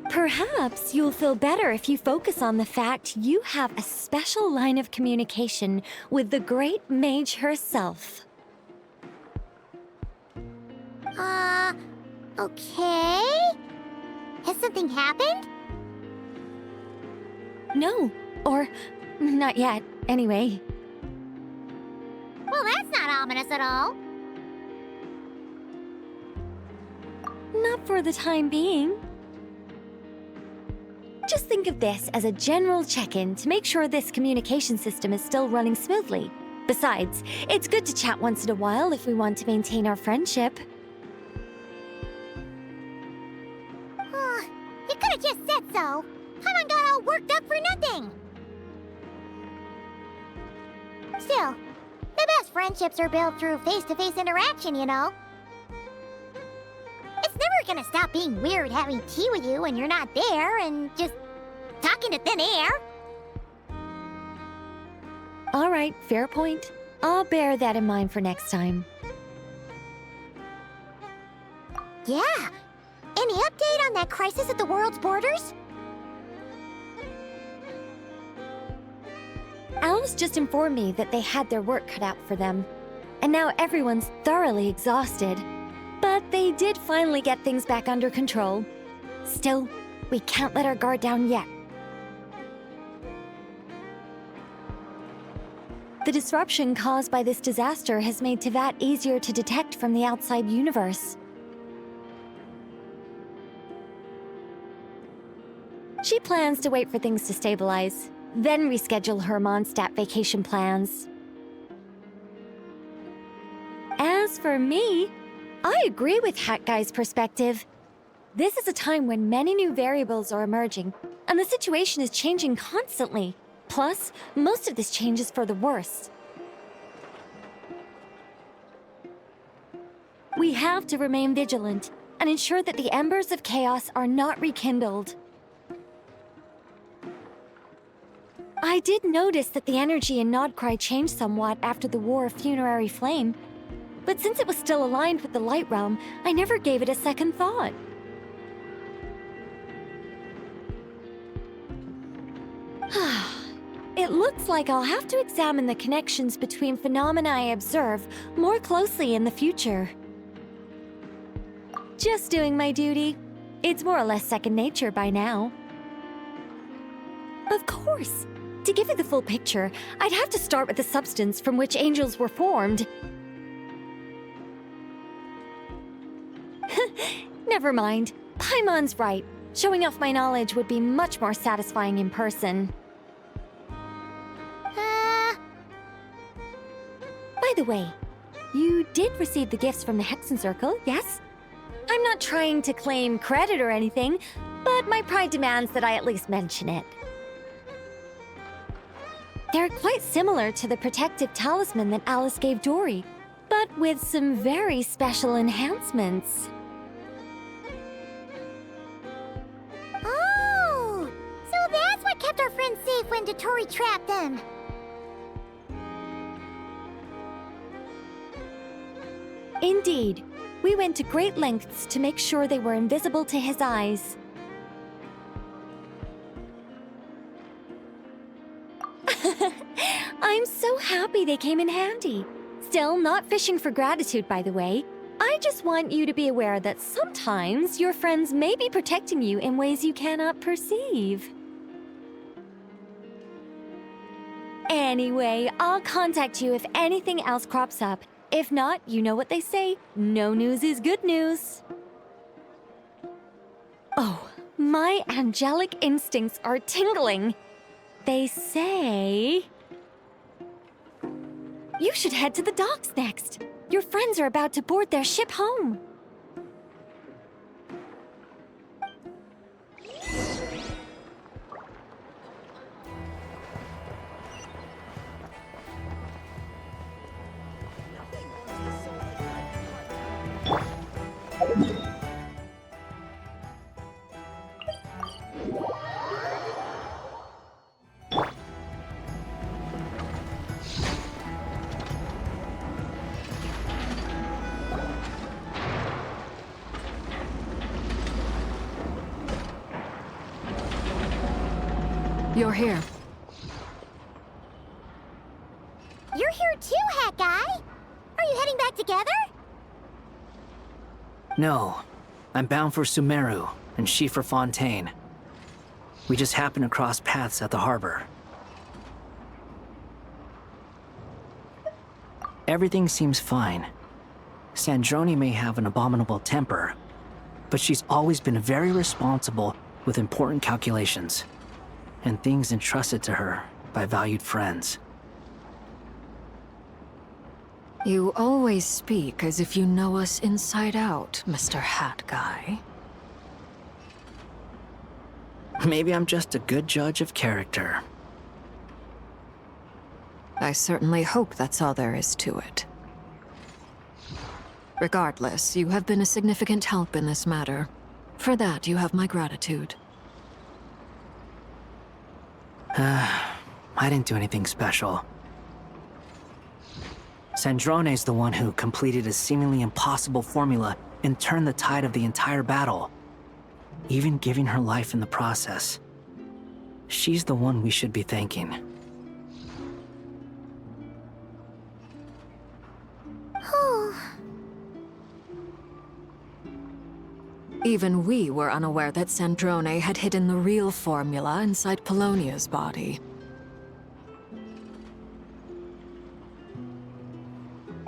Perhaps you'll feel better if you focus on the fact you have a special line of communication with the great mage herself. Okay? Has something happened? No, or not yet, anyway. Well, that's not ominous at all. Not for the time being. Just think of this as a general check-in to make sure this communication system is still running smoothly. Besides, it's good to chat once in a while if we want to maintain our friendship. You could've just said so. Paimon got all worked up for nothing. Still, the best friendships are built through face-to-face interaction, you know? It's never gonna stop being weird having tea with you when you're not there and just talking to thin air. All right, fair point. I'll bear that in mind for next time. Yeah. Any update on that crisis at the world's borders? Alice just informed me that they had their work cut out for them. And now everyone's thoroughly exhausted. But they did finally get things back under control. Still, we can't let our guard down yet. The disruption caused by this disaster has made Teyvat easier to detect from the outside universe. She plans to wait for things to stabilize, then reschedule her Mondstadt vacation plans. As for me, I agree with Hat Guy's perspective. This is a time when many new variables are emerging, and the situation is changing constantly. Plus, most of this change is for the worse. We have to remain vigilant and ensure that the embers of chaos are not rekindled. I did notice that the energy in Nod-Krai changed somewhat after the War of Funerary Flame, but since it was still aligned with the Light Realm, I never gave it a second thought. It looks like I'll have to examine the connections between phenomena I observe more closely in the future. Just doing my duty. It's more or less second nature by now. Of course. To give you the full picture, I'd have to start with the substance from which angels were formed. Never mind. Paimon's right. Showing off my knowledge would be much more satisfying in person. By the way, you did receive the gifts from the Hexen Circle, yes? I'm not trying to claim credit or anything, but my pride demands that I at least mention it. They're quite similar to the protective talisman that Alice gave Dory, but with some very special enhancements. Oh! So that's what kept our friends safe when Dory trapped them. Indeed. We went to great lengths to make sure they were invisible to his eyes. I'm so happy they came in handy. Still, not fishing for gratitude, by the way. I just want you to be aware that sometimes your friends may be protecting you in ways you cannot perceive. Anyway, I'll contact you if anything else crops up. If not, you know what they say, no news is good news. Oh, my angelic instincts are tingling. They say... You should head to the docks next. Your friends are about to board their ship home. You're here. You're here too, Hat Guy! Are you heading back together? No. I'm bound for Sumeru, and she for Fontaine. We just happened to cross paths at the harbor. Everything seems fine. Sandrone may have an abominable temper, but she's always been very responsible with important calculations, and things entrusted to her by valued friends. You always speak as if you know us inside out, Mr. Hat Guy. Maybe I'm just a good judge of character. I certainly hope that's all there is to it. Regardless, you have been a significant help in this matter. For that, you have my gratitude. I didn't do anything special. Sandrone's the one who completed a seemingly impossible formula and turned the tide of the entire battle, even giving her life in the process. She's the one we should be thanking. Even we were unaware that Sandrone had hidden the real formula inside Polonia's body.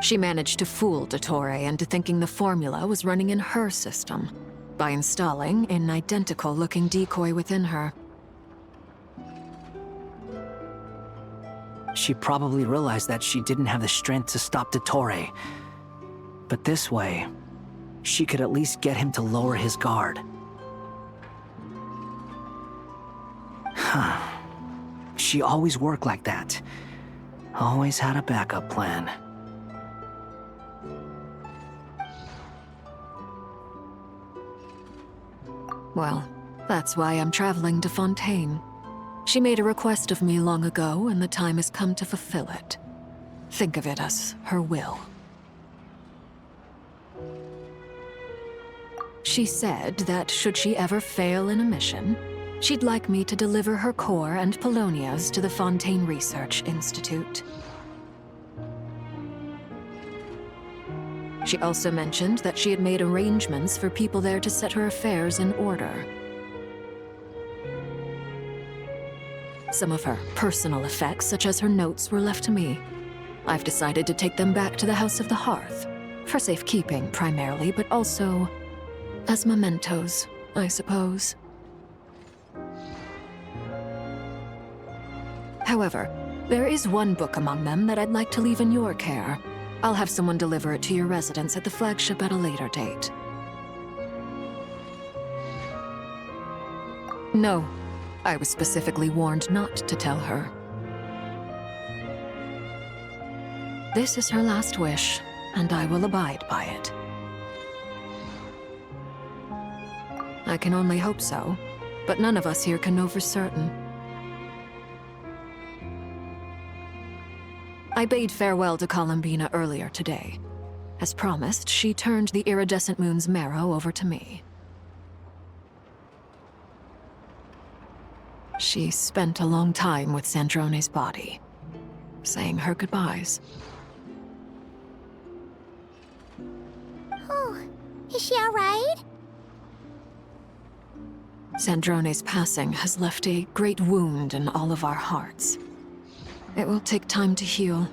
She managed to fool Dottore into thinking the formula was running in her system by installing an identical-looking decoy within her. She probably realized that she didn't have the strength to stop Dottore. But this way, she could at least get him to lower his guard. She always worked like that. Always had a backup plan. Well, that's why I'm traveling to Fontaine. She made a request of me long ago, and the time has come to fulfill it. Think of it as her will. She said that should she ever fail in a mission, she'd like me to deliver her core and Polonia's to the Fontaine Research Institute. She also mentioned that she had made arrangements for people there to set her affairs in order. Some of her personal effects, such as her notes, were left to me. I've decided to take them back to the House of the Hearth, for safekeeping primarily, but also as mementos. I suppose. However, there is one book among them that I'd like to leave in your care. I'll have someone deliver it to your residence at the flagship at a later date. No, I was specifically warned not to tell her. This is her last wish, and I will abide by it. I can only hope so, but none of us here can know for certain. I bade farewell to Columbina earlier today. As promised, she turned the iridescent moon's marrow over to me. She spent a long time with Sandrone's body, saying her goodbyes. Oh, is she all right? Sandrone's passing has left a great wound in all of our hearts. It will take time to heal.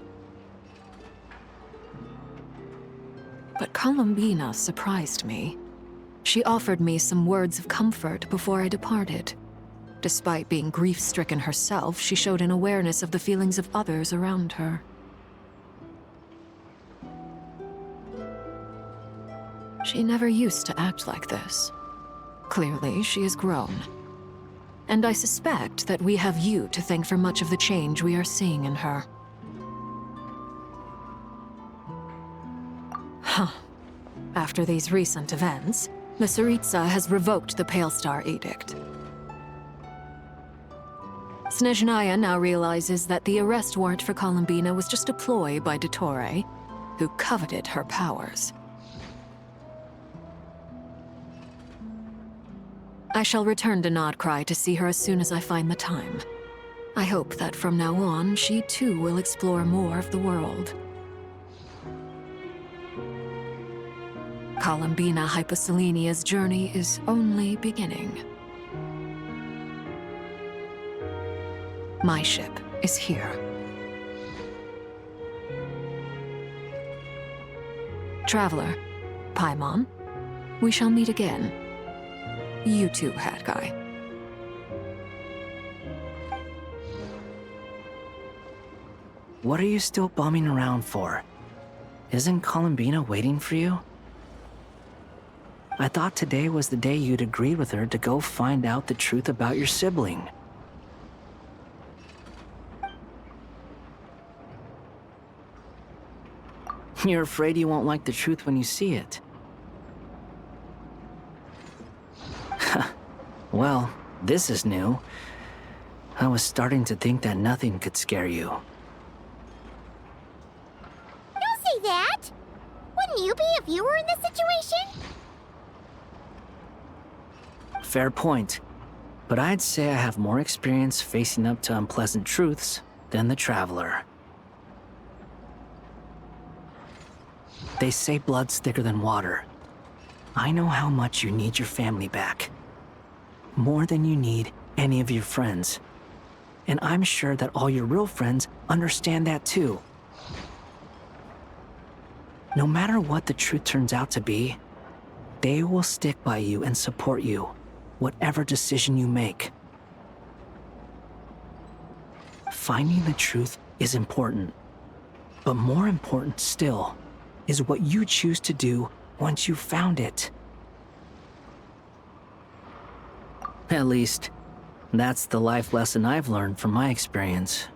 But Columbina surprised me. She offered me some words of comfort before I departed. Despite being grief-stricken herself, she showed an awareness of the feelings of others around her. She never used to act like this. Clearly, she has grown. And I suspect that we have you to thank for much of the change we are seeing in her. Huh. After these recent events, the Tsaritsa has revoked the Pale Star Edict. Snezhnaya now realizes that the arrest warrant for Columbina was just a ploy by Dottore, who coveted her powers. I shall return to Nod-Krai to see her as soon as I find the time. I hope that from now on, she too will explore more of the world. Columbina Hyposelenia's journey is only beginning. My ship is here. Traveler, Paimon, we shall meet again. You too, Hat Guy. What are you still bumming around for? Isn't Columbina waiting for you? I thought today was the day you'd agreed with her to go find out the truth about your sibling. You're afraid you won't like the truth when you see it. Well, this is new. I was starting to think that nothing could scare you. Don't say that! Wouldn't you be if you were in this situation? Fair point. But I'd say I have more experience facing up to unpleasant truths than the Traveler. They say blood's thicker than water. I know how much you need your family back. More than you need any of your friends. And I'm sure that all your real friends understand that too. No matter what the truth turns out to be, they will stick by you and support you, whatever decision you make. Finding the truth is important. But more important still is what you choose to do once you've found it. At least, that's the life lesson I've learned from my experience,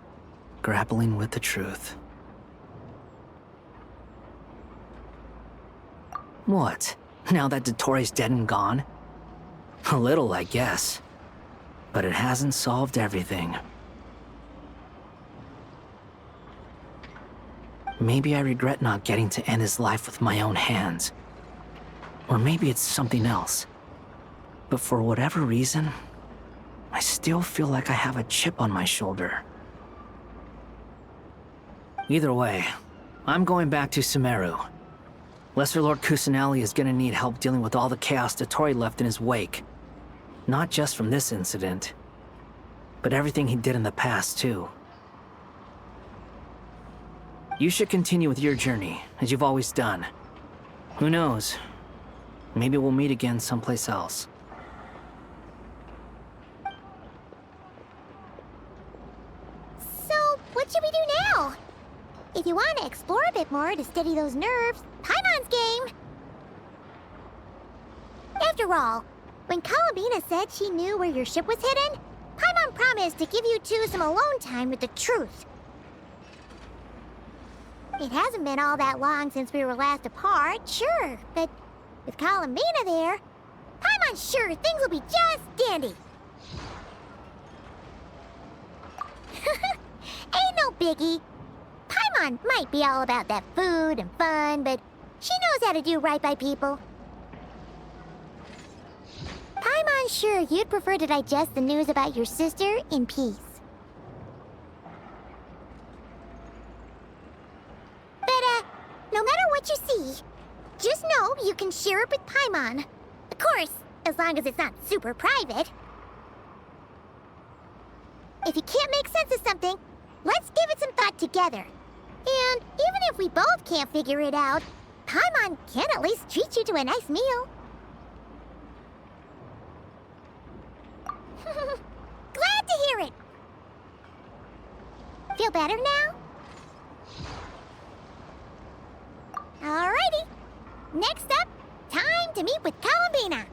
grappling with the truth. What? Now that Dottore's dead and gone? A little, I guess. But it hasn't solved everything. Maybe I regret not getting to end his life with my own hands. Or maybe it's something else. But for whatever reason, I still feel like I have a chip on my shoulder. Either way, I'm going back to Sumeru. Lesser Lord Kusanali is gonna need help dealing with all the chaos Dottore left in his wake. Not just from this incident, but everything he did in the past, too. You should continue with your journey, as you've always done. Who knows? Maybe we'll meet again someplace else. bit more to steady those nerves. Paimon's game! After all, when Columbina said she knew where your ship was hidden, Paimon promised to give you two some alone time with the truth. It hasn't been all that long since we were last apart, sure, but with Columbina there, Paimon's sure things will be just dandy. Ain't no biggie. Paimon might be all about that food and fun, but she knows how to do right by people. Paimon's sure you'd prefer to digest the news about your sister in peace. But, no matter what you see, just know you can share it with Paimon. Of course, as long as it's not super private. If you can't make sense of something, let's give it some thought together. And even if we both can't figure it out, Paimon can at least treat you to a nice meal. Glad to hear it! Feel better now? Alrighty. Next up, time to meet with Columbina.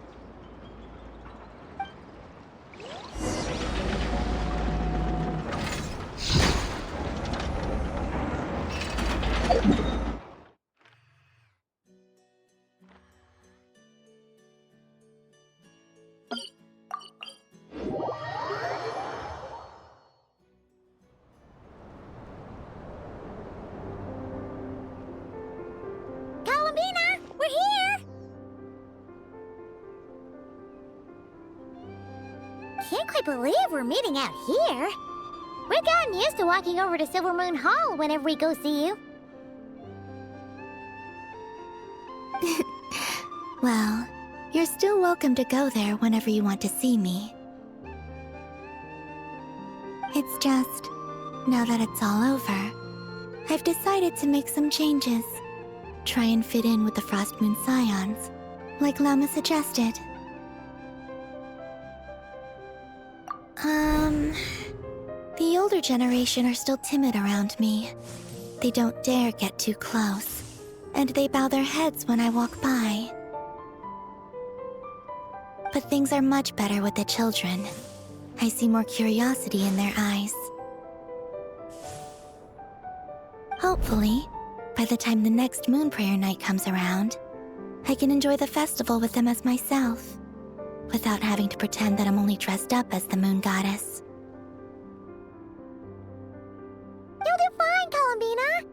Columbina, we're here! Can't quite believe we're meeting out here. We've gotten used to walking over to Silver Moon Hall whenever we go see you. Well, you're still welcome to go there whenever you want to see me. It's just, now that it's all over, I've decided to make some changes. Try and fit in with the Frost Moon Scions, like Lama suggested. The older generation are still timid around me. They don't dare get too close, and they bow their heads when I walk by. But things are much better with the children. I see more curiosity in their eyes. Hopefully, by the time the next Moon Prayer Night comes around, I can enjoy the festival with them as myself, without having to pretend that I'm only dressed up as the Moon Goddess. You'll do fine, Columbina.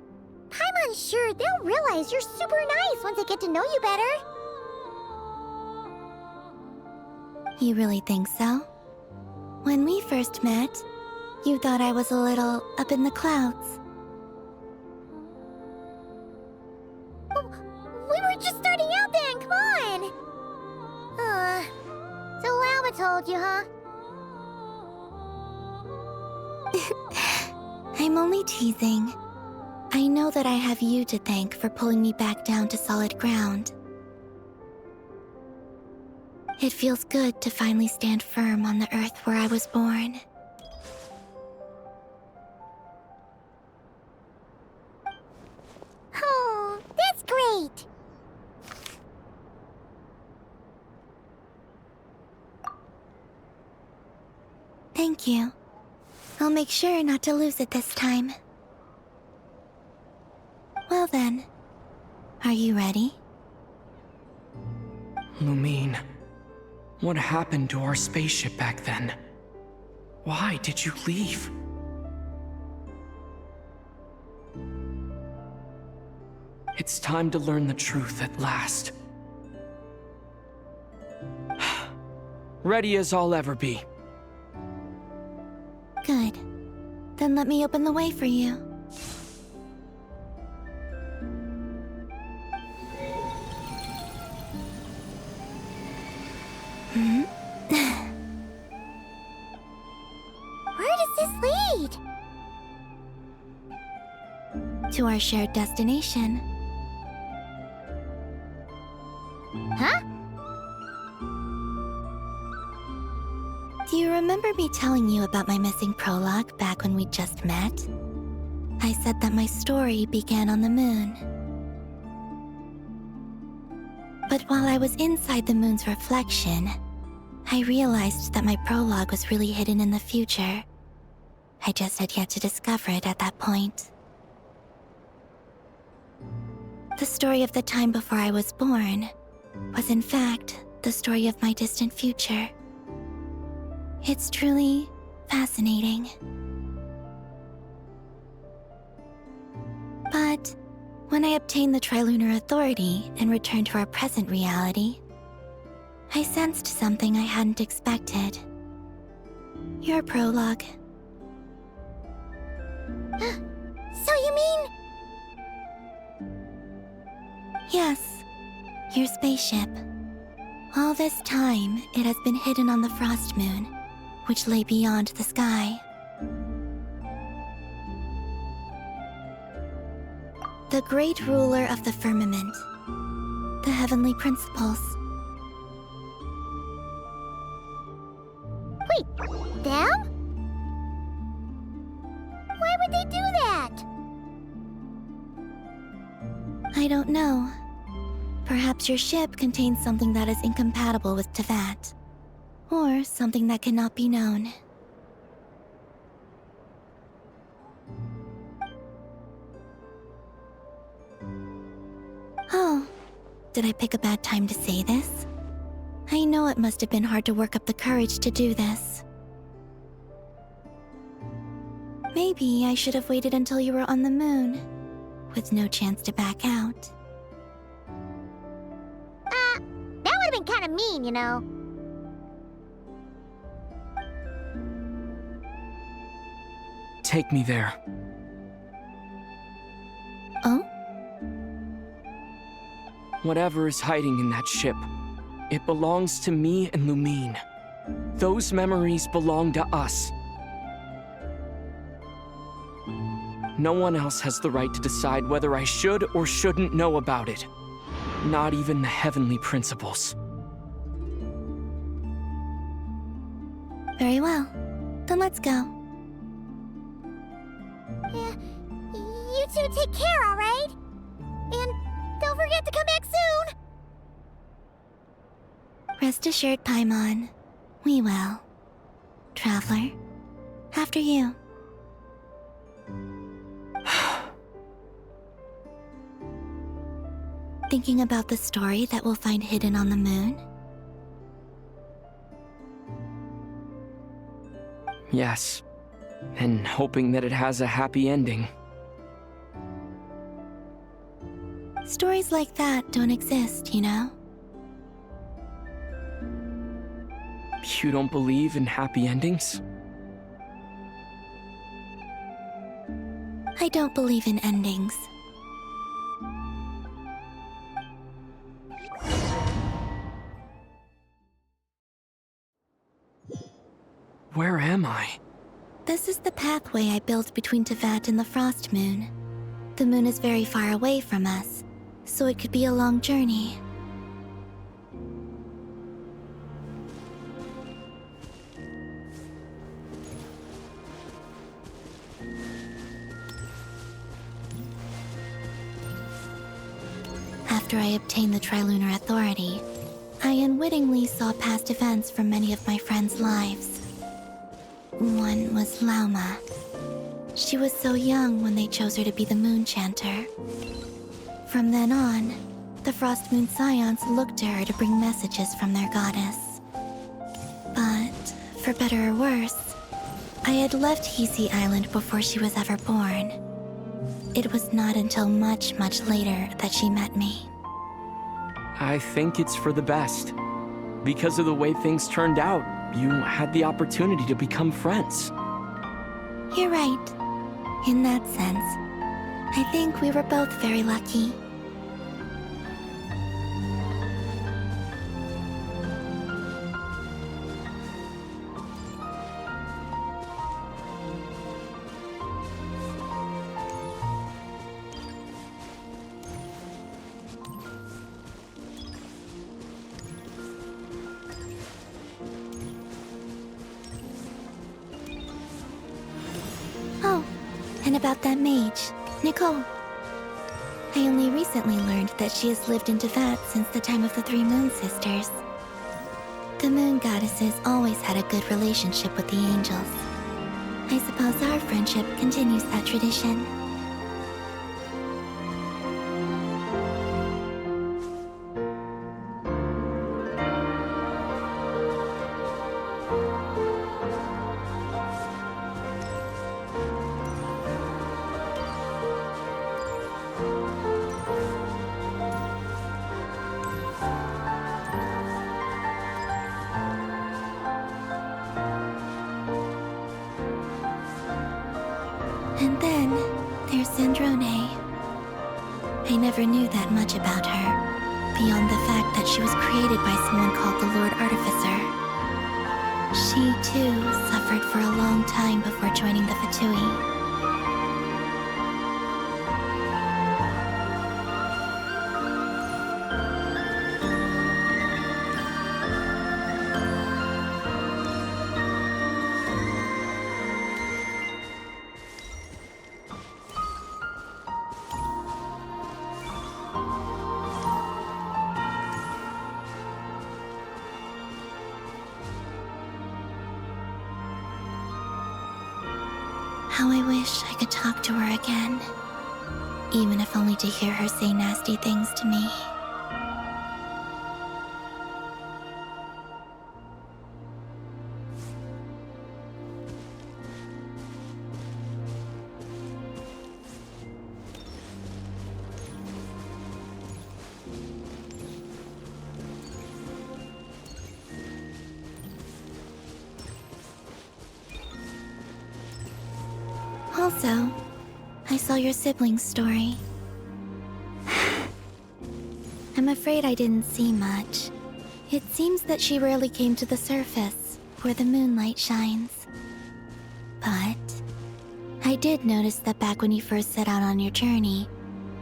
Paimon's sure they'll realize you're super nice once they get to know you better. You really think so? When we first met, you thought I was a little up in the clouds. We were just starting out then, come on! So Lama told you, huh? I'm only teasing. I know that I have you to thank for pulling me back down to solid ground. It feels good to finally stand firm on the earth where I was born. Oh, that's great! Thank you. I'll make sure not to lose it this time. Well then, are you ready? Lumine, what happened to our spaceship back then? Why did you leave? It's time to learn the truth at last. Ready as I'll ever be. Good. Then let me open the way for you. Where does this lead? To our shared destination. Huh? Do you remember me telling you about my missing prologue back when we just met? I said that my story began on the moon. But while I was inside the moon's reflection, I realized that my prologue was really hidden in the future. I just had yet to discover it at that point. The story of the time before I was born was in fact the story of my distant future. It's truly fascinating. But when I obtained the Trilunar Authority and returned to our present reality, I sensed something I hadn't expected. Your prologue. So you mean... Yes, your spaceship. All this time, it has been hidden on the Frost Moon, which lay beyond the sky. The great ruler of the firmament. The heavenly principles. Wait, them? Why would they do that? I don't know. Perhaps your ship contains something that is incompatible with Tevat. Or something that cannot be known. Oh, did I pick a bad time to say this? I know it must have been hard to work up the courage to do this. Maybe I should have waited until you were on the moon, with no chance to back out. That would have been kind of mean, you know. Take me there. Oh? Whatever is hiding in that ship, it belongs to me and Lumine. Those memories belong to us. No one else has the right to decide whether I should or shouldn't know about it. Not even the heavenly principles. Very well. Then let's go. Yeah, you two take care, all right? And don't forget to come back soon! Rest assured, Paimon. We will. Traveler, after you. Thinking about the story that we'll find hidden on the moon? Yes. And hoping that it has a happy ending. Stories like that don't exist, you know? You don't believe in happy endings? I don't believe in endings. Where am I? This is the pathway I built between Tevat and the Frost Moon. The moon is very far away from us, so it could be a long journey. After I obtained the Trilunar Authority, I unwittingly saw past events from many of my friends' lives. One was Lauma. She was so young when they chose her to be the Moon Chanter. From then on, the Frost Moon Scions looked to her to bring messages from their goddess. But, for better or worse, I had left Hisi Island before she was ever born. It was not until much, much later that she met me. I think it's for the best. Because of the way things turned out, you had the opportunity to become friends. You're right. In that sense, I think we were both very lucky. And about that mage, Nicole. I only recently learned that she has lived in Teyvat since the time of the Three Moon Sisters. The Moon Goddesses always had a good relationship with the angels. I suppose our friendship continues that tradition. And then, there's Sandrone. I never knew that much about her, beyond the fact that she was created by someone called the Lord Artificer. She, too, suffered for a long time before joining the Fatui. How I wish I could talk to her again, even if only to hear her say nasty things to me. Also, I saw your sibling's story. I'm afraid I didn't see much. It seems that she rarely came to the surface, where the moonlight shines. But I did notice that back when you first set out on your journey,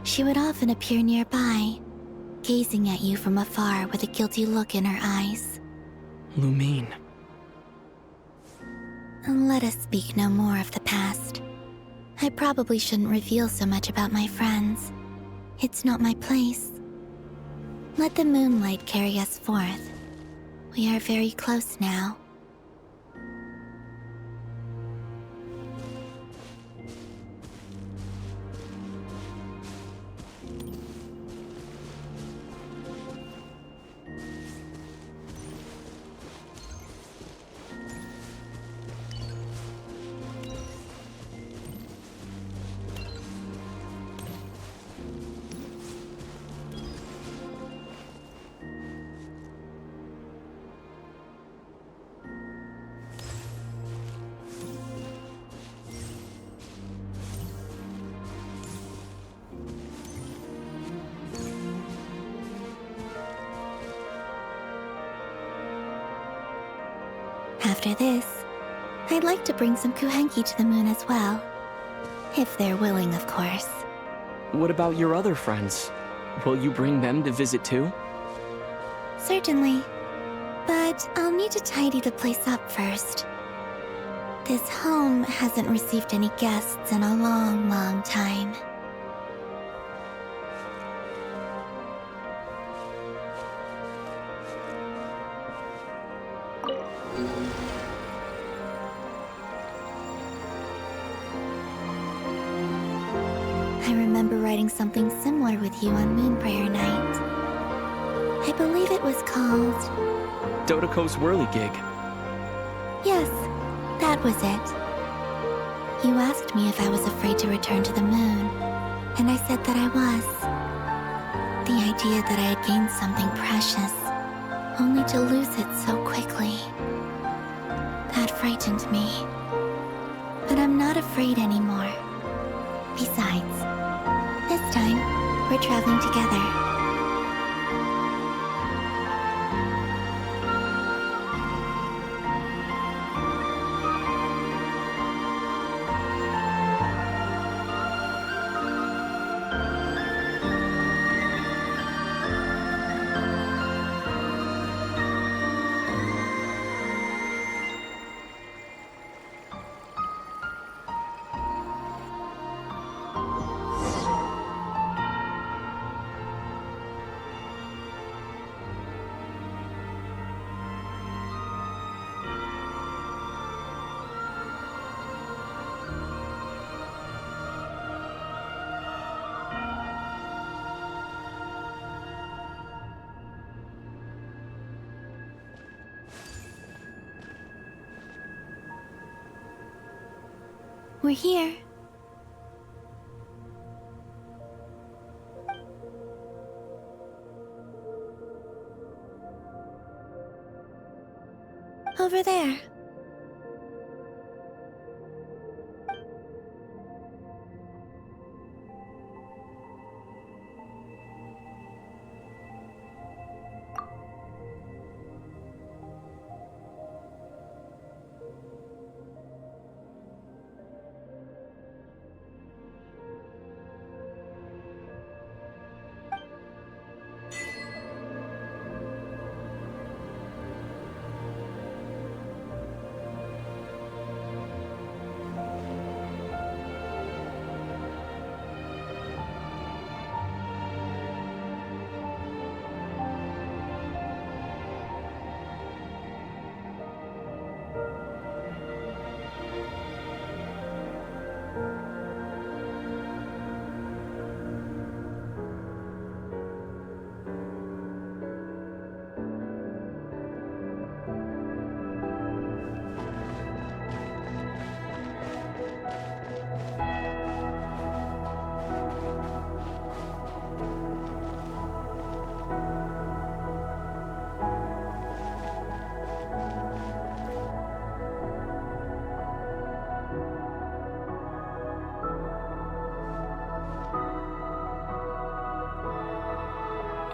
she would often appear nearby, gazing at you from afar with a guilty look in her eyes. Lumine. Let us speak no more of the past. I probably shouldn't reveal so much about my friends. It's not my place. Let the moonlight carry us forth. We are very close now. After this, I'd like to bring some Kuhenki to the moon as well. If they're willing, of course. What about your other friends? Will you bring them to visit too? Certainly. But I'll need to tidy the place up first. This home hasn't received any guests in a long, long time. I remember writing something similar with you on Moon Prayer Night. I believe it was called... Dodoko's Whirligig. Yes, that was it. You asked me if I was afraid to return to the moon, and I said that I was. The idea that I had gained something precious, only to lose it so quickly. That frightened me. But I'm not afraid anymore. Besides, this time, we're traveling together. We're here. Over there.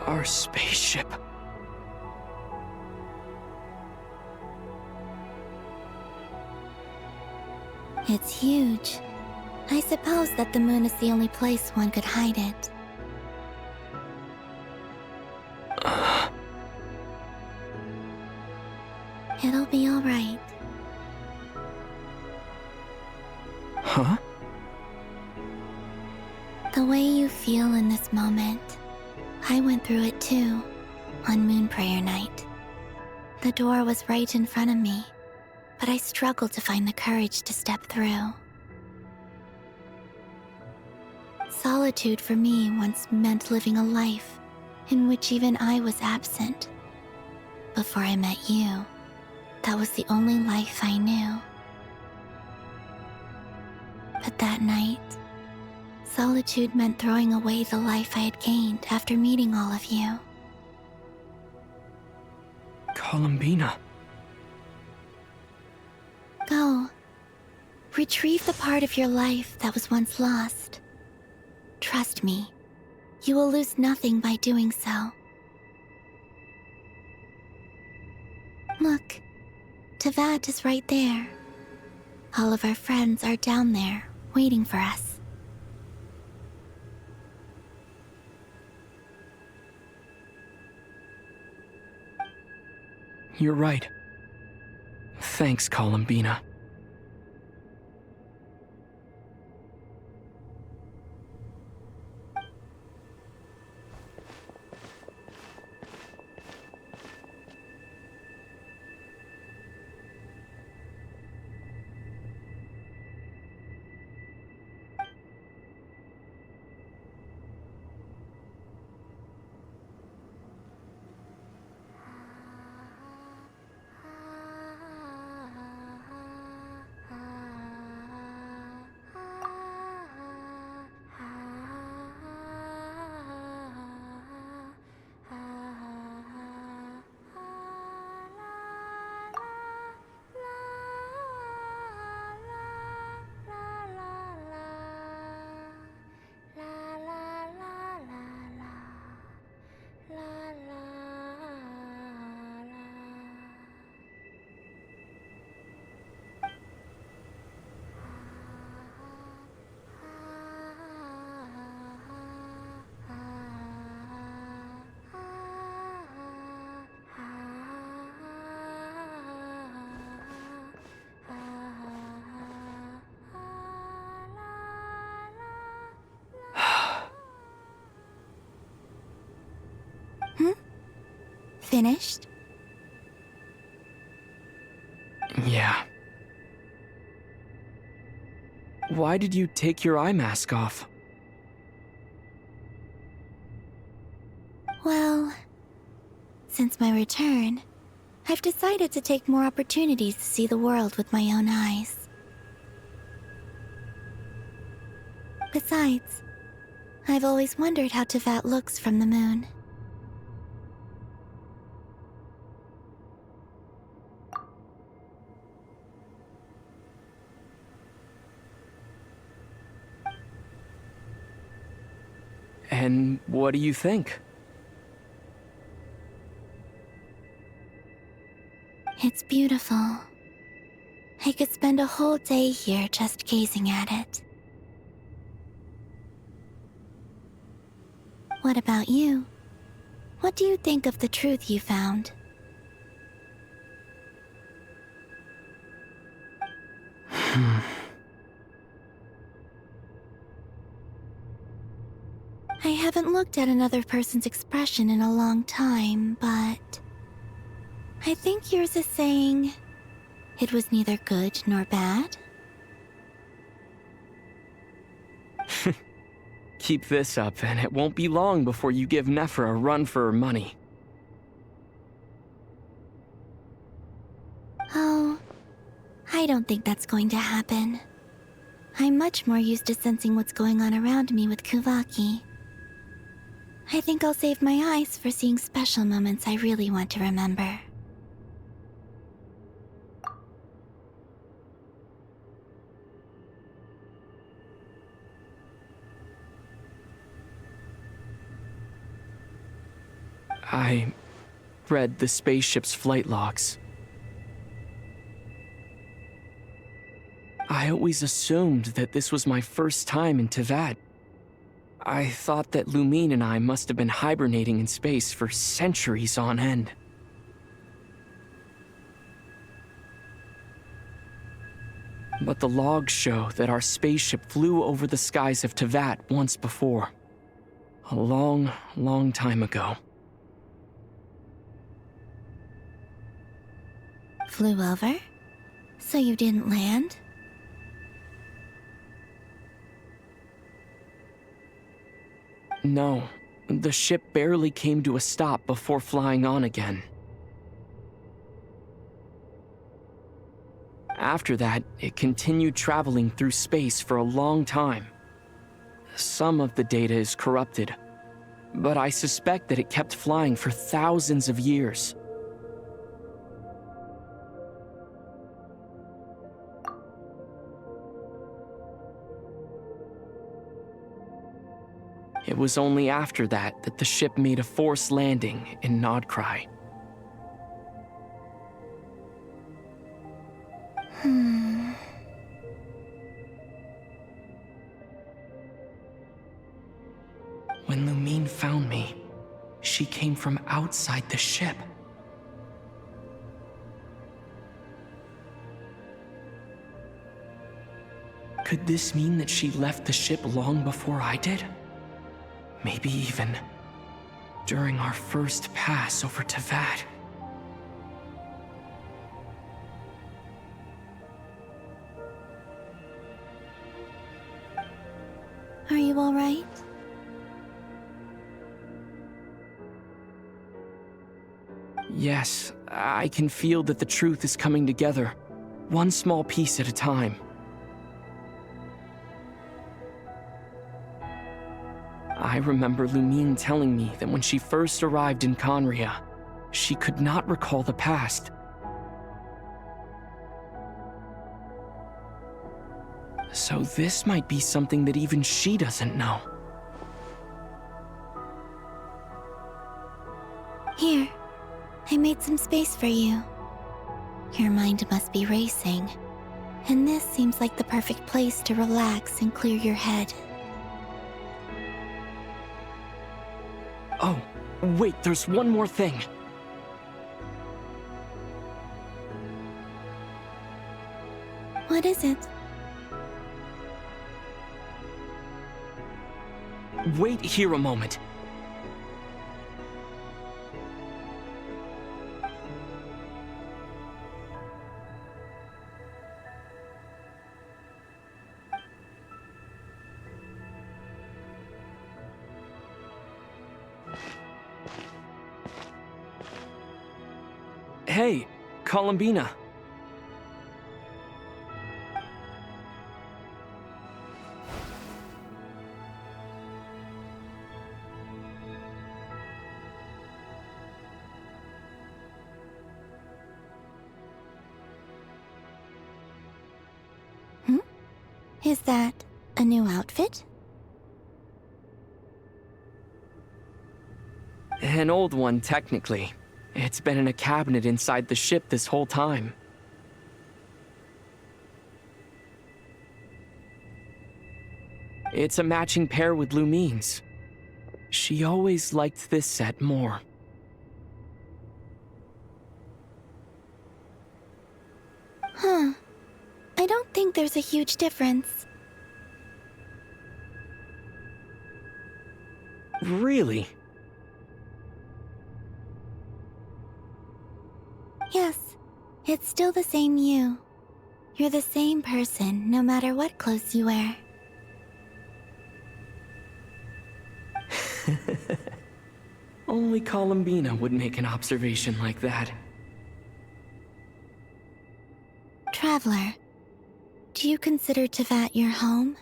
Our spaceship. It's huge. I suppose that the moon is the only place one could hide it. It'll be all right. Huh? The way you feel in this moment, I went through it too, on Moon Prayer Night. The door was right in front of me, but I struggled to find the courage to step through. Solitude for me once meant living a life in which even I was absent. Before I met you, that was the only life I knew. But that night, solitude meant throwing away the life I had gained after meeting all of you. Columbina. Go. Retrieve the part of your life that was once lost. Trust me, you will lose nothing by doing so. Look, Tavad is right there. All of our friends are down there, waiting for us. You're right. Thanks, Columbina. Finished? Yeah. Why did you take your eye mask off? Well, since my return, I've decided to take more opportunities to see the world with my own eyes. Besides, I've always wondered how Tevat looks from the moon. And what do you think? It's beautiful. I could spend a whole day here just gazing at it. What about you? What do you think of the truth you found? I haven't looked at another person's expression in a long time, but I think yours is saying it was neither good nor bad. Keep this up, and it won't be long before you give Nephra a run for her money. Oh, I don't think that's going to happen. I'm much more used to sensing what's going on around me with Kuvaki. I think I'll save my eyes for seeing special moments I really want to remember. I read the spaceship's flight logs. I always assumed that this was my first time in Tevat. I thought that Lumine and I must have been hibernating in space for centuries on end. But the logs show that our spaceship flew over the skies of Tevat once before. A long, long time ago. Flew over? So you didn't land? No, the ship barely came to a stop before flying on again. After that, it continued traveling through space for a long time. Some of the data is corrupted, but I suspect that it kept flying for thousands of years. It was only after that that the ship made a forced landing in Nod-Krai. When Lumine found me, she came from outside the ship. Could this mean that she left the ship long before I did? Maybe even during our first pass over Tevat. Are you all right? Yes, I can feel that the truth is coming together, one small piece at a time. I remember Lumine telling me that when she first arrived in Conria, she could not recall the past. So this might be something that even she doesn't know. Here, I made some space for you. Your mind must be racing, and this seems like the perfect place to relax and clear your head. Oh, wait, there's one more thing. What is it? Wait here a moment. Hey, Columbina. Is that a new outfit? An old one, technically. It's been in a cabinet inside the ship this whole time. It's a matching pair with Lumine's. She always liked this set more. Huh. I don't think there's a huge difference. Really? Yes, it's still the same you. You're the same person, no matter what clothes you wear. Only Columbina would make an observation like that. Traveler, do you consider Tevat your home?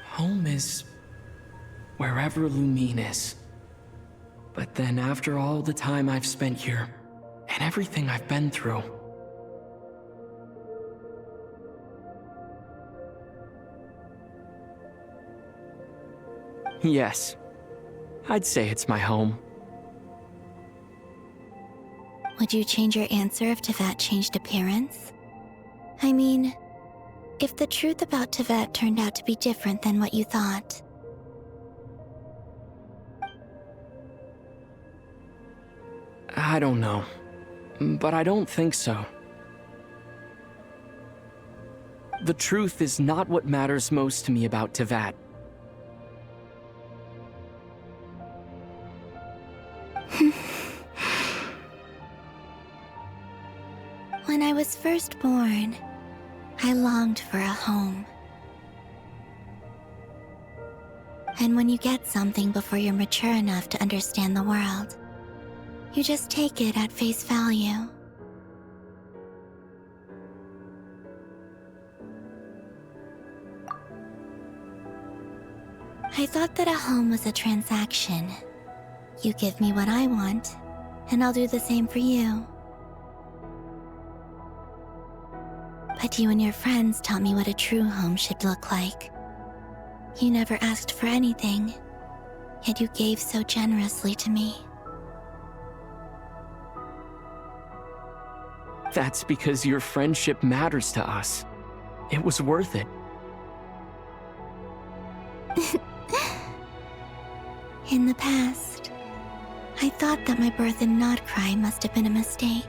Home is wherever Lumine is. But then after all the time I've spent here, and everything I've been through, yes, I'd say it's my home. Would you change your answer if Tevat changed appearance? I mean, if the truth about Tevat turned out to be different than what you thought. I don't know, but I don't think so. The truth is not what matters most to me about Tevat. When I was first born, I longed for a home. And when you get something before you're mature enough to understand the world, you just take it at face value. I thought that a home was a transaction. You give me what I want, and I'll do the same for you. But you and your friends taught me what a true home should look like. You never asked for anything, yet you gave so generously to me. That's because your friendship matters to us. It was worth it. In the past, I thought that my birth in Nod-Krai must have been a mistake.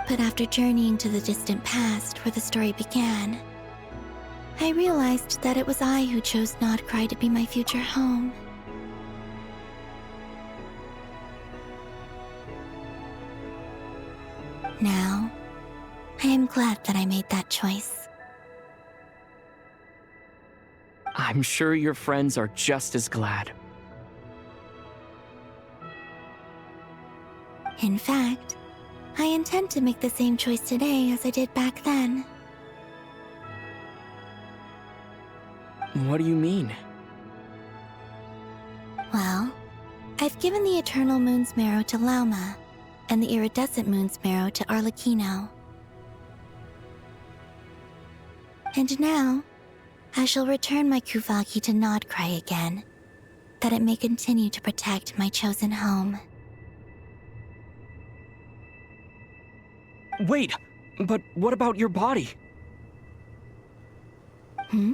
But after journeying to the distant past where the story began, I realized that it was I who chose Nod-Krai to be my future home. Now, I am glad that I made that choice. I'm sure your friends are just as glad. In fact, I intend to make the same choice today as I did back then. What do you mean? Well, I've given the Eternal Moon's Marrow to Lauma, and the Iridescent Moon's Marrow to Arlecchino. And now, I shall return my Kuvagi to Nod-Krai again, that it may continue to protect my chosen home. Wait, but what about your body? Hmm?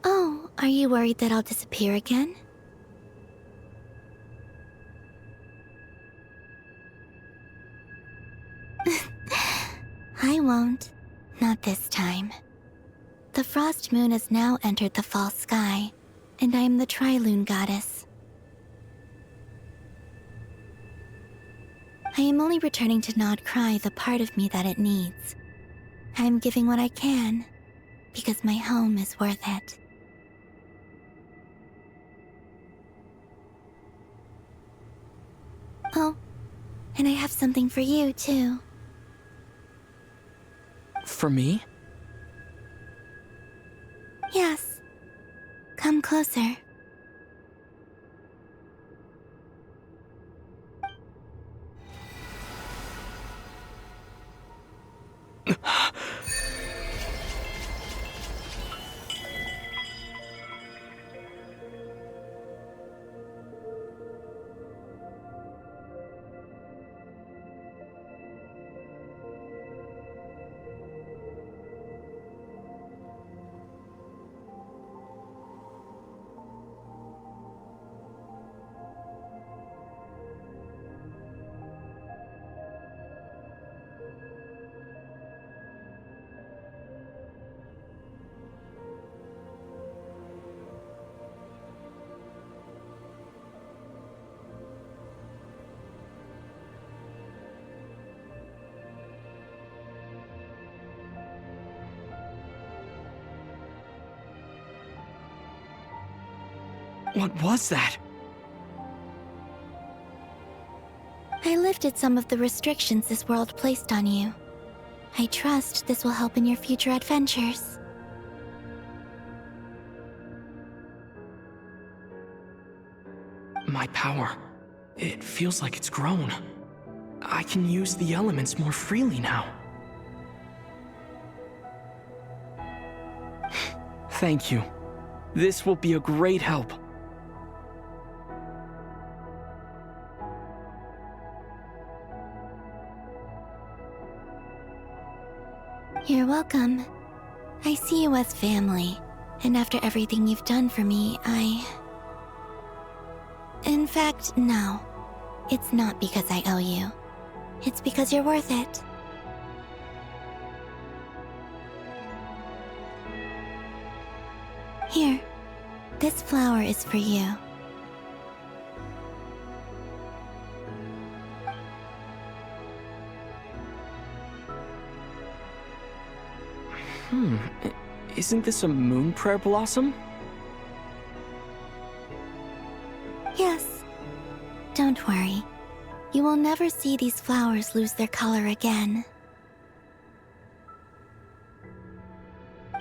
Oh, are you worried that I'll disappear again? I won't. Not this time. The Frost Moon has now entered the false sky, and I am the Tri-Lune goddess. I am only returning to Nod-Krai the part of me that it needs. I am giving what I can, because my home is worth it. Oh, and I have something for you, too. For me? Yes. Come closer. What was that? I lifted some of the restrictions this world placed on you. I trust this will help in your future adventures. My power. It feels like it's grown. I can use the elements more freely now. Thank you. This will be a great help. You're welcome. I see you as family, and after everything you've done for me, In fact, no. It's not because I owe you. It's because you're worth it. Here, this flower is for you. Isn't this a moon prayer blossom? Yes. Don't worry. You will never see these flowers lose their color again.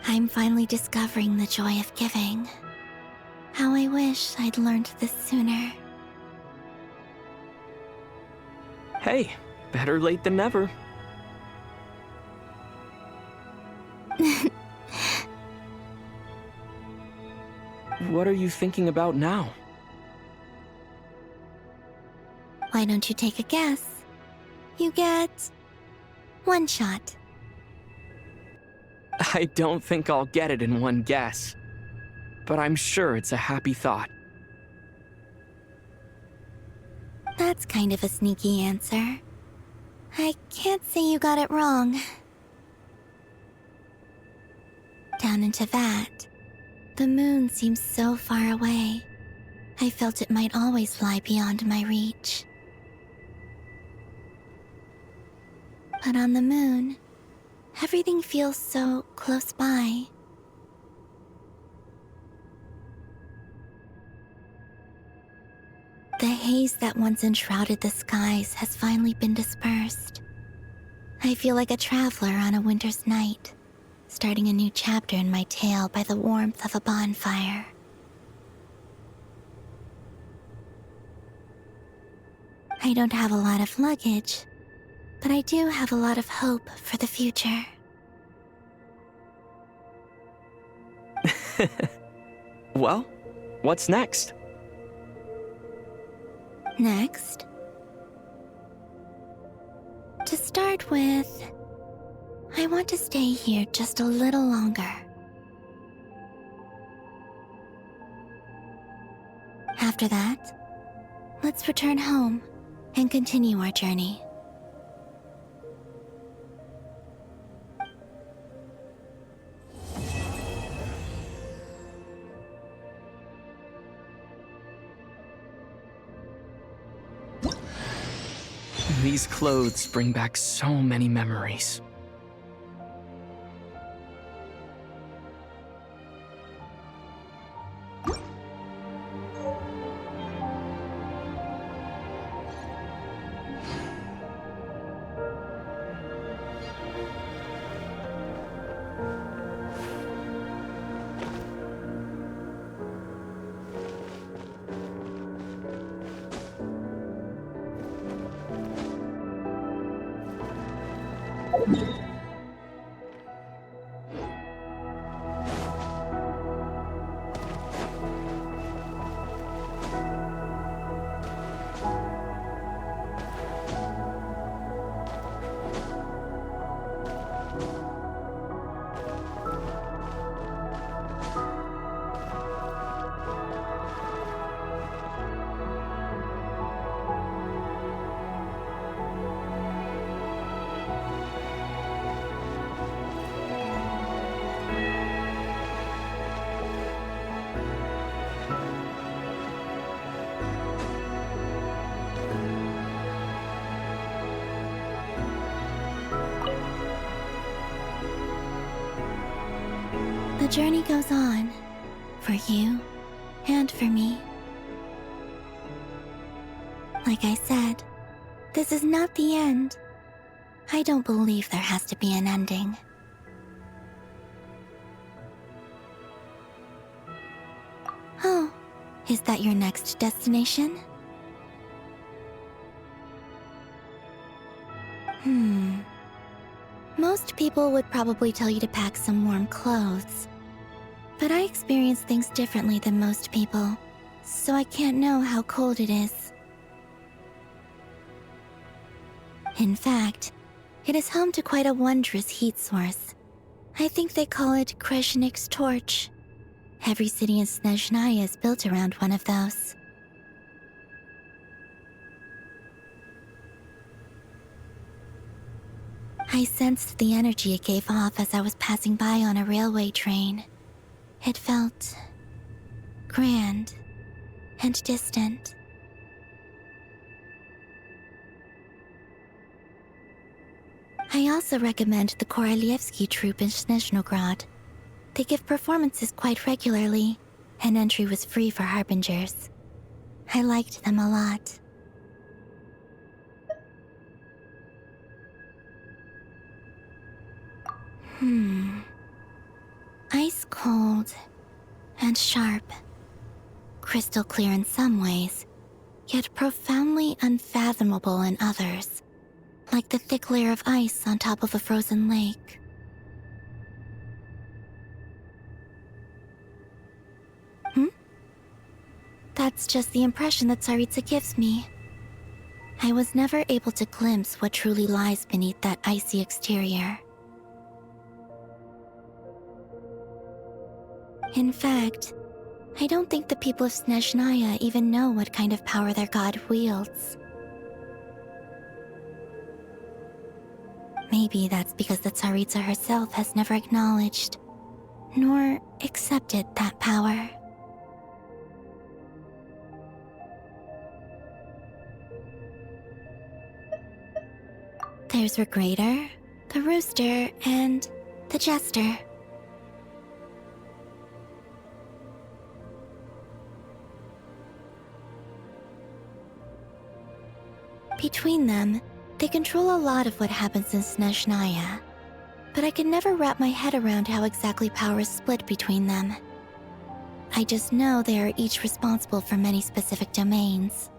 I'm finally discovering the joy of giving. How I wish I'd learned this sooner. Hey, better late than never. What are you thinking about now? Why don't you take a guess? You get 1 shot. I don't think I'll get it in one guess, but I'm sure it's a happy thought. That's kind of a sneaky answer. I can't say you got it wrong. Down into that, the moon seems so far away. I felt it might always lie beyond my reach. But on the moon, everything feels so close by. The haze that once enshrouded the skies has finally been dispersed. I feel like a traveler on a winter's night, starting a new chapter in my tale by the warmth of a bonfire. I don't have a lot of luggage, but I do have a lot of hope for the future. Well, what's next? Next? To start with, I want to stay here just a little longer. After that, let's return home and continue our journey. These clothes bring back so many memories. The journey goes on, for you and for me. Like I said, this is not the end. I don't believe there has to be an ending. Oh, is that your next destination? Most people would probably tell you to pack some warm clothes. But I experience things differently than most people, so I can't know how cold it is. In fact, it is home to quite a wondrous heat source. I think they call it Kreshnik's torch. Every city in Snezhnaya is built around one of those. I sensed the energy it gave off as I was passing by on a railway train. It felt grand and distant. I also recommend the Korolievsky troupe in Snezhnograd. They give performances quite regularly, and entry was free for harbingers. I liked them a lot. Ice cold and sharp. Crystal clear in some ways, yet profoundly unfathomable in others. Like the thick layer of ice on top of a frozen lake. That's just the impression that Tsaritsa gives me. I was never able to glimpse what truly lies beneath that icy exterior. In fact, I don't think the people of Snezhnaya even know what kind of power their god wields. Maybe that's because the Tsaritsa herself has never acknowledged, nor accepted that power. There's Regrator, the Rooster, and the Jester. Between them, they control a lot of what happens in Snezhnaya, but I can never wrap my head around how exactly power is split between them. I just know they are each responsible for many specific domains.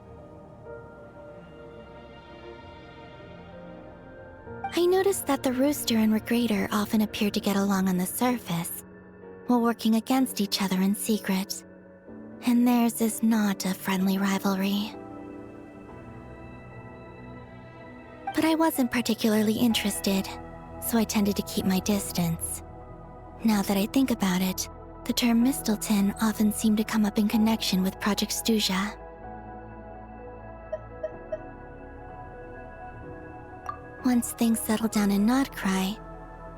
I noticed that the Rooster and Regrator often appear to get along on the surface, while working against each other in secret. And theirs is not a friendly rivalry. But I wasn't particularly interested, so I tended to keep my distance. Now that I think about it, the term Mistelton often seemed to come up in connection with Project Stuja. Once things settle down in Nod-Krai,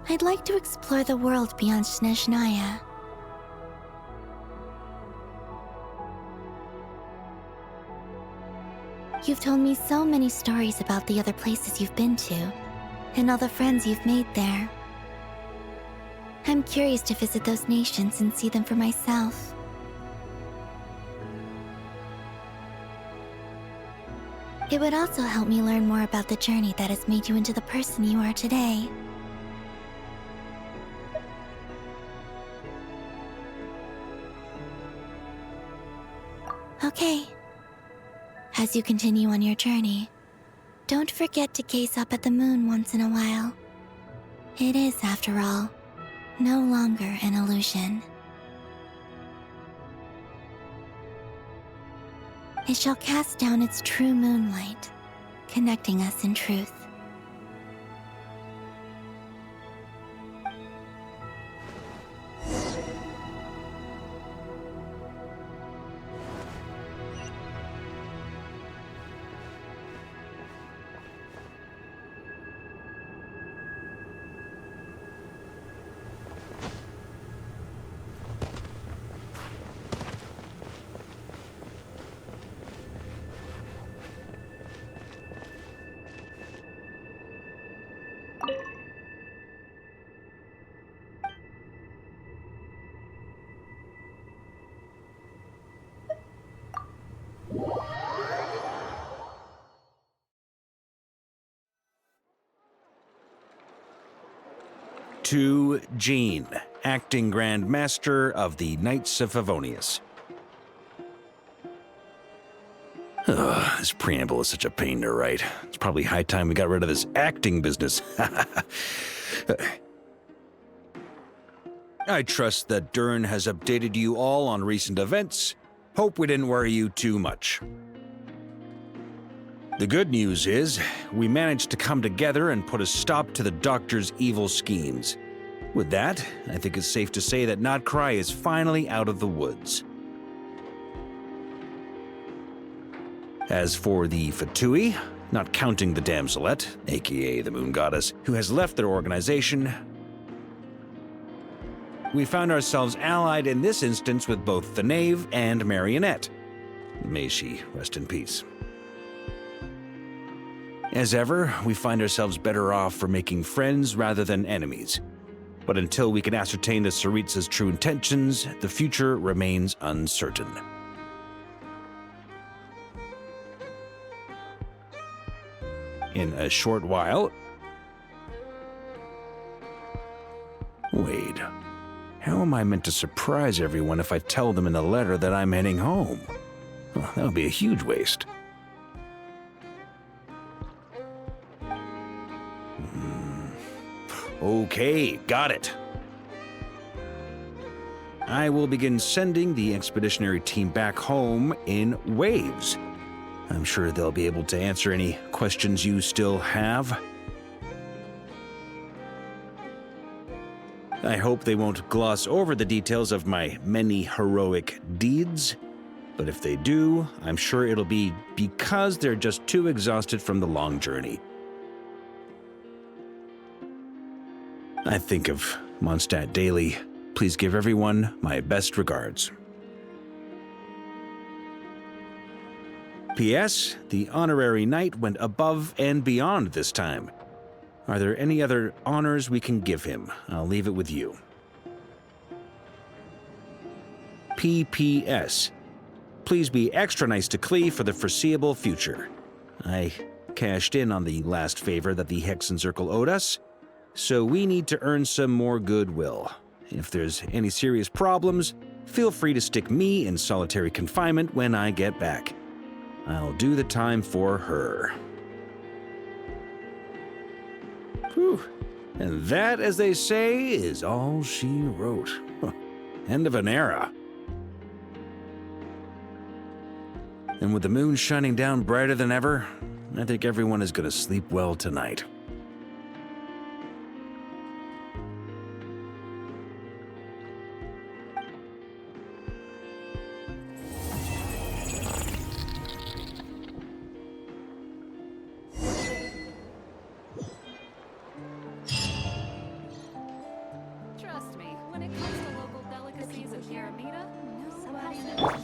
I'd like to explore the world beyond Snezhnaya. You've told me so many stories about the other places you've been to, and all the friends you've made there. I'm curious to visit those nations and see them for myself. It would also help me learn more about the journey that has made you into the person you are today. Okay. As you continue on your journey, don't forget to gaze up at the moon once in a while. It is, after all, no longer an illusion. It shall cast down its true moonlight, connecting us in truth. To Jean, acting Grand Master of the Knights of Favonius. Ugh, this preamble is such a pain to write. It's probably high time we got rid of this acting business. I trust that Dern has updated you all on recent events. Hope we didn't worry you too much. The good news is, we managed to come together and put a stop to the Doctor's evil schemes. With that, I think it's safe to say that Nod-Krai is finally out of the woods. As for the Fatui, not counting the Damselette, aka the Moon Goddess, who has left their organization, we found ourselves allied in this instance with both the Knave and Marionette. May she rest in peace. As ever, we find ourselves better off for making friends rather than enemies. But until we can ascertain the Tsaritsa's true intentions, the future remains uncertain. In a short while... Wait, how am I meant to surprise everyone if I tell them in the letter that I'm heading home? Well, that would be a huge waste. Okay, got it. I will begin sending the expeditionary team back home in waves. I'm sure they'll be able to answer any questions you still have. I hope they won't gloss over the details of my many heroic deeds, but if they do, I'm sure it'll be because they're just too exhausted from the long journey. I think of Mondstadt daily. Please give everyone my best regards. P.S. The honorary knight went above and beyond this time. Are there any other honors we can give him? I'll leave it with you. P.P.S. Please be extra nice to Klee for the foreseeable future. I cashed in on the last favor that the Hexen Circle owed us, so we need to earn some more goodwill. If there's any serious problems, feel free to stick me in solitary confinement when I get back. I'll do the time for her. Whew. And that, as they say, is all she wrote. End of an era. And with the moon shining down brighter than ever, I think everyone is going to sleep well tonight. Trust me, when it comes to local delicacies in Yaramita, nobody knows.